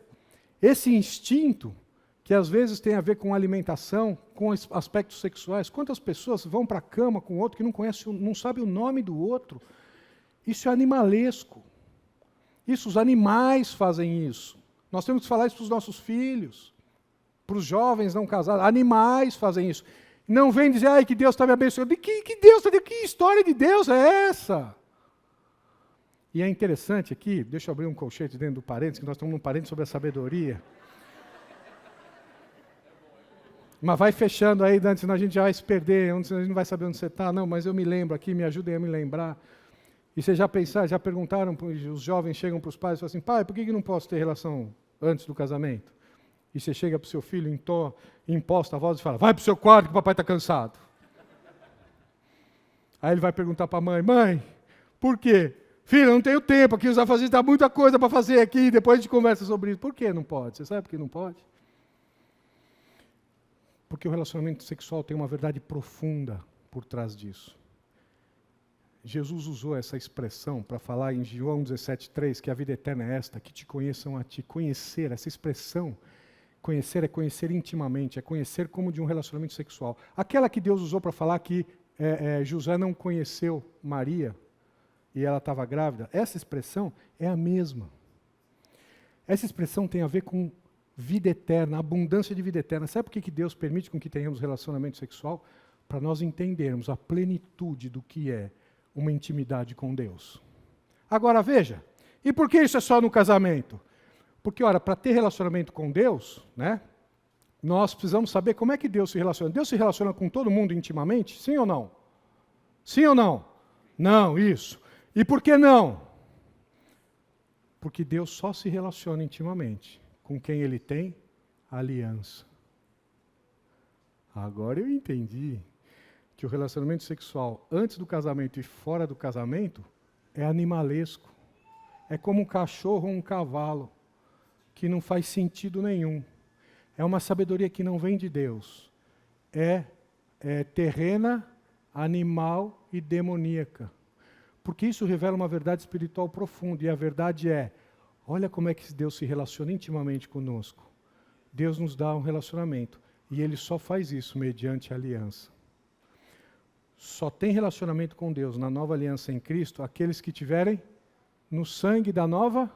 Esse instinto, que às vezes tem a ver com alimentação, com aspectos sexuais. Quantas pessoas vão para a cama com outro que não conhece, não sabe o nome do outro? Isso é animalesco. Isso, os animais fazem isso. Nós temos que falar isso para os nossos filhos, para os jovens não casados. Animais fazem isso. Não vem dizer, ai, que Deus está me abençoando. Que Deus, que história de Deus é essa? E é interessante aqui, deixa eu abrir um colchete dentro do parênteses, que nós estamos num parênteses sobre a sabedoria. Mas vai fechando aí, Dante, senão a gente já vai se perder, senão a gente não vai saber onde você está. Não, mas eu me lembro aqui, me ajudem a me lembrar. E vocês já perguntaram, os jovens chegam para os pais e falam assim, pai, por que não posso ter relação antes do casamento? E você chega para o seu filho, imposta a voz e fala, vai para o seu quarto que o papai está cansado. Aí ele vai perguntar para a mãe, por quê? Filho, eu não tenho tempo aqui, os afazeres, está muita coisa para fazer aqui, depois a gente conversa sobre isso. Por que não pode? Você sabe por que não pode? Porque o relacionamento sexual tem uma verdade profunda por trás disso. Jesus usou essa expressão para falar em João 17,3, que a vida eterna é esta, que te conheçam a ti. Conhecer, essa expressão, conhecer é conhecer intimamente, é conhecer como de um relacionamento sexual. Aquela que Deus usou para falar que José não conheceu Maria e ela estava grávida, essa expressão é a mesma. Essa expressão tem a ver com vida eterna, abundância de vida eterna. Sabe por que Deus permite com que tenhamos relacionamento sexual? Para nós entendermos a plenitude do que é uma intimidade com Deus. Agora veja, e por que isso é só no casamento? Porque, ora, para ter relacionamento com Deus, né, nós precisamos saber como é que Deus se relaciona. Deus se relaciona com todo mundo intimamente? Sim ou não? Sim ou não? Não, isso. E por que não? Porque Deus só se relaciona intimamente com quem Ele tem aliança. Agora eu entendi que o relacionamento sexual antes do casamento e fora do casamento é animalesco. É como um cachorro ou um cavalo, que não faz sentido nenhum. É uma sabedoria que não vem de Deus. É terrena, animal e demoníaca. Porque isso revela uma verdade espiritual profunda. E a verdade é, olha como é que Deus se relaciona intimamente conosco. Deus nos dá um relacionamento. E Ele só faz isso mediante a aliança. Só tem relacionamento com Deus na nova aliança em Cristo aqueles que tiverem no sangue da nova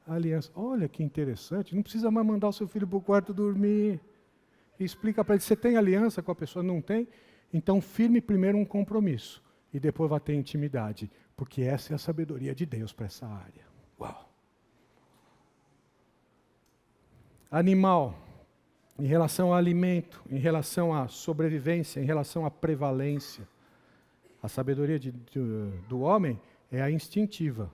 aliança. Olha que interessante, não precisa mais mandar o seu filho para o quarto dormir. E explica para ele, você tem aliança com a pessoa? Não tem? Então firme primeiro um compromisso e depois vai ter intimidade, porque essa é a sabedoria de Deus para essa área. Uau! Animal, em relação ao alimento, em relação à sobrevivência, em relação à prevalência. A sabedoria do homem é a instintiva.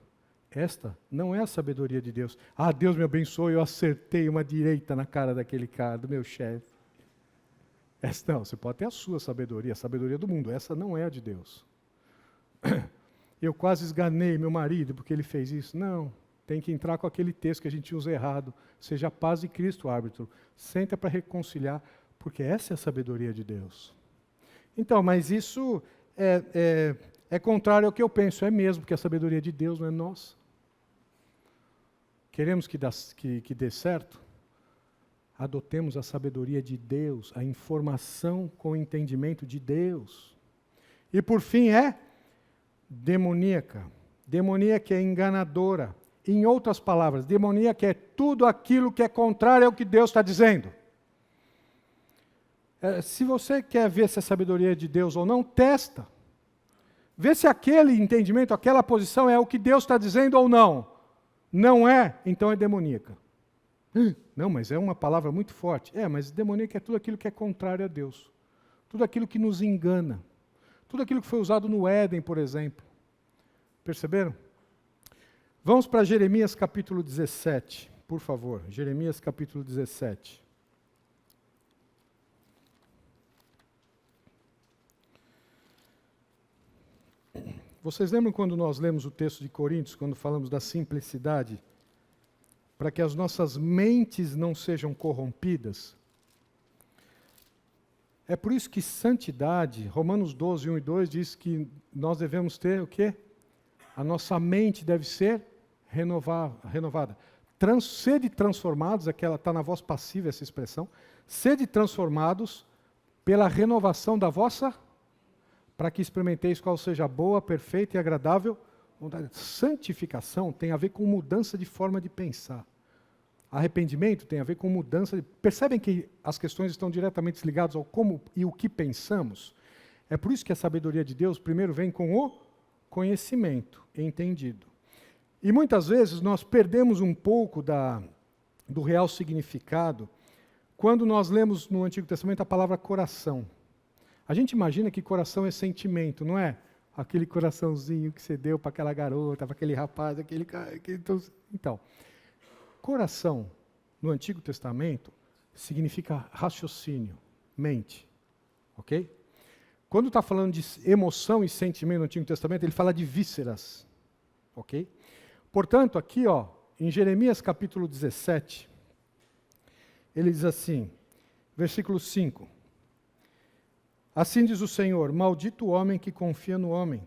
Esta não é a sabedoria de Deus. Ah, Deus me abençoe, eu acertei uma direita na cara daquele cara, do meu chefe. Essa não, você pode ter a sua sabedoria, a sabedoria do mundo. Essa não é a de Deus. Eu quase esganei meu marido porque ele fez isso. Não, tem que entrar com aquele texto que a gente usa errado. Seja a paz de Cristo, árbitro. Senta para reconciliar, porque essa é a sabedoria de Deus. Então, mas isso é contrário ao que eu penso. É mesmo, porque a sabedoria de Deus não é nossa. Queremos que dê certo? adotemos a sabedoria de Deus, a informação com o entendimento de Deus. E por fim demoníaca. Demoníaca é enganadora. Em outras palavras, demoníaca é tudo aquilo que é contrário ao que Deus está dizendo. Se você quer ver se a sabedoria é de Deus ou não, testa. Vê se aquele entendimento, aquela posição é o que Deus está dizendo ou não. Não é, então é demoníaca. Não, mas é uma palavra muito forte. Mas demoníaca é tudo aquilo que é contrário a Deus. Tudo aquilo que nos engana. Tudo aquilo que foi usado no Éden, por exemplo. Perceberam? Vamos para Jeremias capítulo 17, por favor. Jeremias capítulo 17. Vocês lembram quando nós lemos o texto de Coríntios, quando falamos da simplicidade? Para que as nossas mentes não sejam corrompidas. É por isso que santidade, Romanos 12, 1 e 2 diz que nós devemos ter o quê? A nossa mente deve ser renovada. Sede transformados, aquela está na voz passiva essa expressão, sede transformados pela renovação da vossa, para que experimenteis qual seja a boa, perfeita e agradável vontade. Santificação tem a ver com mudança de forma de pensar. Arrependimento tem a ver com mudança de... Percebem que as questões estão diretamente ligadas ao como e o que pensamos? É por isso que a sabedoria de Deus primeiro vem com o conhecimento entendido. E muitas vezes nós perdemos um pouco do real significado quando nós lemos no Antigo Testamento a palavra coração. A gente imagina que coração é sentimento, não é? Aquele coraçãozinho que você deu para aquela garota, para aquele rapaz, aquele cara... Então, coração, no Antigo Testamento, significa raciocínio, mente. Ok? Quando está falando de emoção e sentimento no Antigo Testamento, ele fala de vísceras. Ok? Portanto, aqui, em Jeremias capítulo 17, ele diz assim, versículo 5. Assim diz o Senhor, maldito o homem que confia no homem,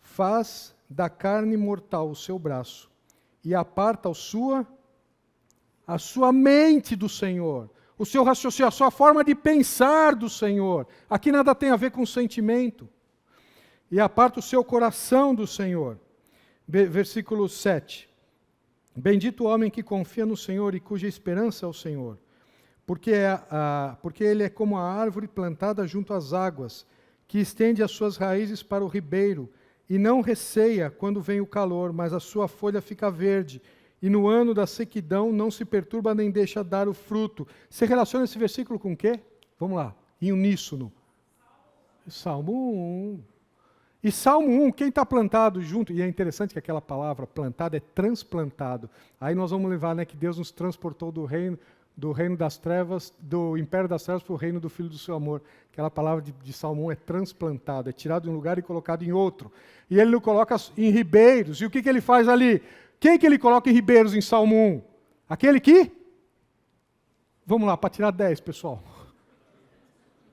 faz da carne mortal o seu braço e aparta a sua mente do Senhor, o seu raciocínio, a sua forma de pensar do Senhor. Aqui nada tem a ver com sentimento. E aparta o seu coração do Senhor. Versículo 7. Bendito o homem que confia no Senhor e cuja esperança é o Senhor. Porque ele é como a árvore plantada junto às águas, que estende as suas raízes para o ribeiro, e não receia quando vem o calor, mas a sua folha fica verde, e no ano da sequidão não se perturba nem deixa dar o fruto. Você relaciona esse versículo com o quê? Vamos lá, em uníssono. Salmo 1. E Salmo 1, quem está plantado junto, e é interessante que aquela palavra plantado é transplantado. Aí nós vamos levar, que Deus nos transportou do reino das trevas, do império das trevas para o reino do Filho do seu amor. Aquela palavra de Salmo 1 é transplantado, é tirado de um lugar e colocado em outro. E ele o coloca em ribeiros. E o que ele faz ali? Quem que ele coloca em ribeiros em Salmo 1? Aquele que? Vamos lá, para tirar 10, pessoal.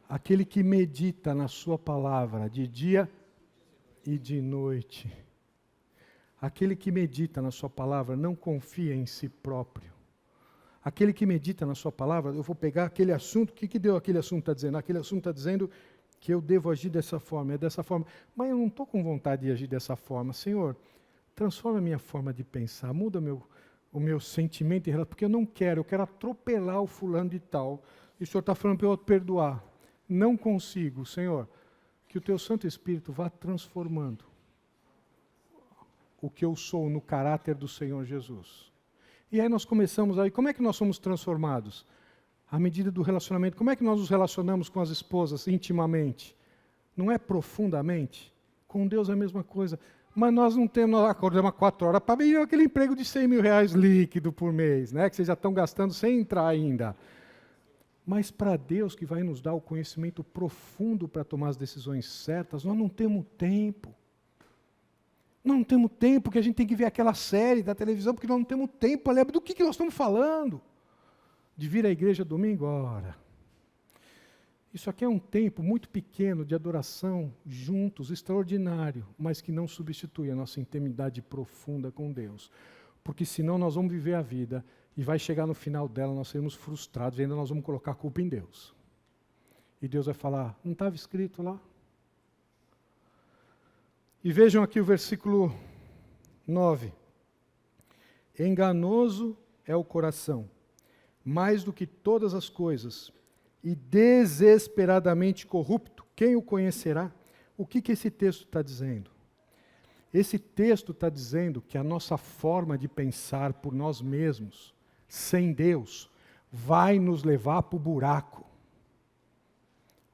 Aquele que medita na sua palavra de dia e de noite. Aquele que medita na sua palavra não confia em si próprio. Aquele que medita na sua palavra, eu vou pegar aquele assunto, o que deu aquele assunto está dizendo? Aquele assunto está dizendo que eu devo agir dessa forma, é dessa forma. Mas eu não estou com vontade de agir dessa forma. Senhor, transforma a minha forma de pensar, muda o meu sentimento, porque eu quero atropelar o fulano de tal. E o Senhor está falando para eu perdoar. Não consigo, Senhor, que o Teu Santo Espírito vá transformando o que eu sou no caráter do Senhor Jesus. E aí nós começamos aí, como é que nós somos transformados? À medida do relacionamento, como é que nós nos relacionamos com as esposas intimamente? Não é profundamente? Com Deus é a mesma coisa. Mas nós não temos, nós acordamos 4 horas para ver aquele emprego de 100 mil reais líquido por mês, que vocês já estão gastando sem entrar ainda. Mas para Deus que vai nos dar o conhecimento profundo para tomar as decisões certas, nós não temos tempo. Nós não temos tempo, que a gente tem que ver aquela série da televisão, porque nós não temos tempo. Lembra do que nós estamos falando? De vir à igreja domingo? Ora, isso aqui é um tempo muito pequeno de adoração juntos, extraordinário, mas que não substitui a nossa intimidade profunda com Deus. Porque senão nós vamos viver a vida E vai chegar no final dela, nós seremos frustrados, e ainda nós vamos colocar a culpa em Deus. E Deus vai falar, não estava escrito lá? E vejam aqui o versículo 9. Enganoso é o coração, mais do que todas as coisas, e desesperadamente corrupto, quem o conhecerá? O que esse texto está dizendo? Esse texto está dizendo que a nossa forma de pensar por nós mesmos, sem Deus, vai nos levar para o buraco.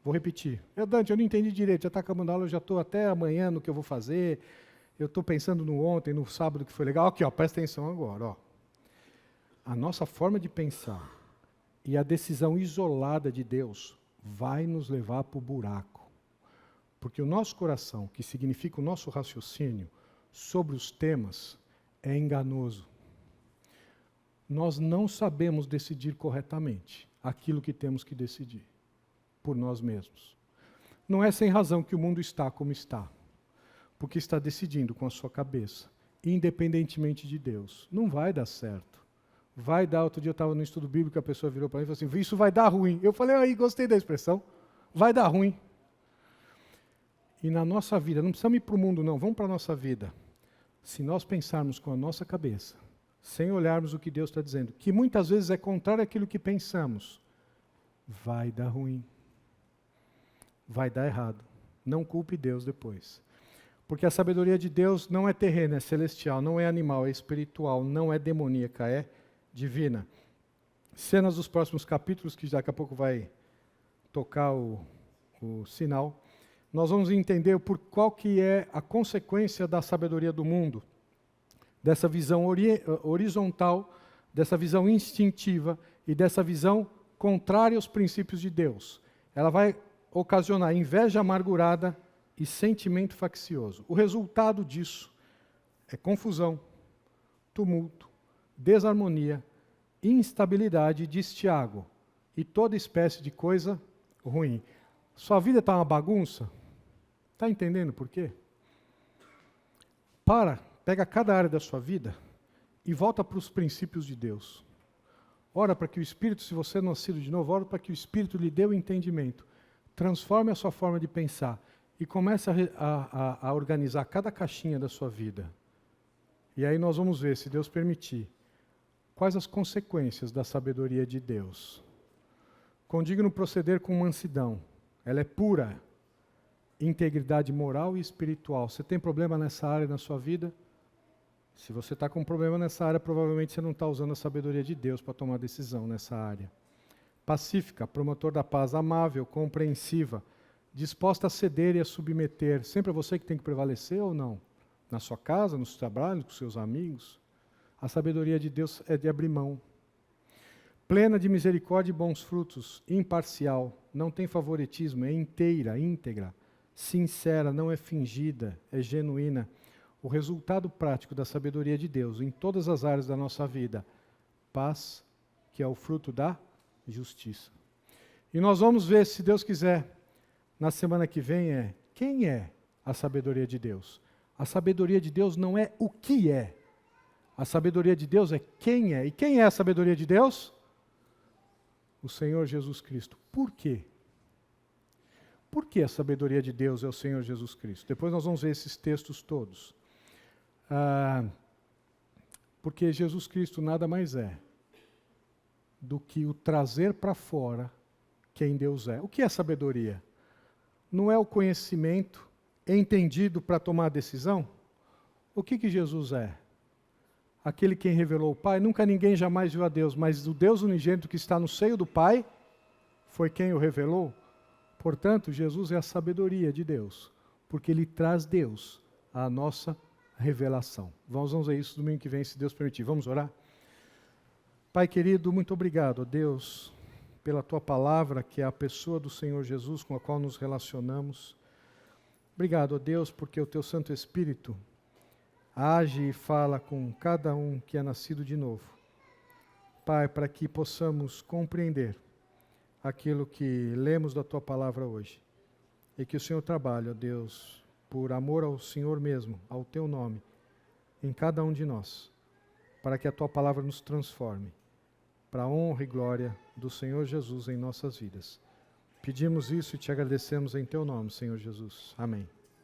Vou repetir. Dante, eu não entendi direito, já está acabando a aula, eu já estou até amanhã no que eu vou fazer, eu estou pensando no ontem, no sábado que foi legal. Aqui, ó, presta atenção agora. Ó. A nossa forma de pensar e a decisão isolada de Deus vai nos levar para o buraco. Porque o nosso coração, que significa o nosso raciocínio sobre os temas, é enganoso. Nós não sabemos decidir corretamente aquilo que temos que decidir por nós mesmos. Não é sem razão que o mundo está como está, porque está decidindo com a sua cabeça, independentemente de Deus. Não vai dar certo. Vai dar, outro dia eu estava no estudo bíblico, a pessoa virou para mim e falou assim, isso vai dar ruim. Eu falei, aí, gostei da expressão, vai dar ruim. E na nossa vida, não precisamos ir para o mundo não, vamos para a nossa vida. Se nós pensarmos com a nossa cabeça, sem olharmos o que Deus está dizendo, que muitas vezes é contrário àquilo que pensamos, vai dar ruim. Vai dar errado. Não culpe Deus depois. Porque a sabedoria de Deus não é terrena, é celestial, não é animal, é espiritual, não é demoníaca, é divina. Cenas dos próximos capítulos, que daqui a pouco vai tocar o sinal, nós vamos entender por qual que é a consequência da sabedoria do mundo, dessa visão horizontal, dessa visão instintiva e dessa visão contrária aos princípios de Deus. Ela vai ocasionar inveja amargurada e sentimento faccioso. O resultado disso é confusão, tumulto, desarmonia, instabilidade, diz Tiago, e toda espécie de coisa ruim. Sua vida está uma bagunça? Está entendendo por quê? Pega cada área da sua vida e volta para os princípios de Deus. Ora para que o Espírito, se você é nascido de novo, ora para que o Espírito lhe dê o entendimento. Transforme a sua forma de pensar e comece a organizar cada caixinha da sua vida. E aí nós vamos ver, se Deus permitir, quais as consequências da sabedoria de Deus. Condigno proceder com mansidão. Ela é pura, integridade moral e espiritual. Você tem problema nessa área na sua vida? Se você está com um problema nessa área, provavelmente você não está usando a sabedoria de Deus para tomar decisão nessa área. Pacífica, promotor da paz, amável, compreensiva, disposta a ceder e a submeter. Sempre é você que tem que prevalecer ou não? Na sua casa, no seu trabalho, com seus amigos? A sabedoria de Deus é de abrir mão. Plena de misericórdia e bons frutos, imparcial, não tem favoritismo, é inteira, íntegra, sincera, não é fingida, é genuína. O resultado prático da sabedoria de Deus em todas as áreas da nossa vida, paz, que é o fruto da justiça. E nós vamos ver, se Deus quiser, na semana que vem, quem é a sabedoria de Deus. A sabedoria de Deus não é o que é. A sabedoria de Deus é quem é. E quem é a sabedoria de Deus? O Senhor Jesus Cristo. Por quê? Por que a sabedoria de Deus é o Senhor Jesus Cristo? Depois nós vamos ver esses textos todos. Porque Jesus Cristo nada mais é do que o trazer para fora quem Deus é. O que é sabedoria? Não é o conhecimento entendido para tomar a decisão? O que Jesus é? Aquele quem revelou o Pai. Nunca ninguém jamais viu a Deus, mas o Deus unigênito que está no seio do Pai foi quem o revelou. Portanto, Jesus é a sabedoria de Deus, porque Ele traz Deus à nossa revelação. Vamos ver isso domingo que vem, se Deus permitir. Vamos orar? Pai querido, muito obrigado, Deus, pela Tua palavra, que é a pessoa do Senhor Jesus com a qual nos relacionamos. Obrigado, Deus, porque o Teu Santo Espírito age e fala com cada um que é nascido de novo. Pai, para que possamos compreender aquilo que lemos da Tua palavra hoje. E que o Senhor trabalhe, ó Deus, por amor ao Senhor mesmo, ao Teu nome, em cada um de nós, para que a Tua palavra nos transforme para a honra e glória do Senhor Jesus em nossas vidas. Pedimos isso e te agradecemos em teu nome, Senhor Jesus. Amém.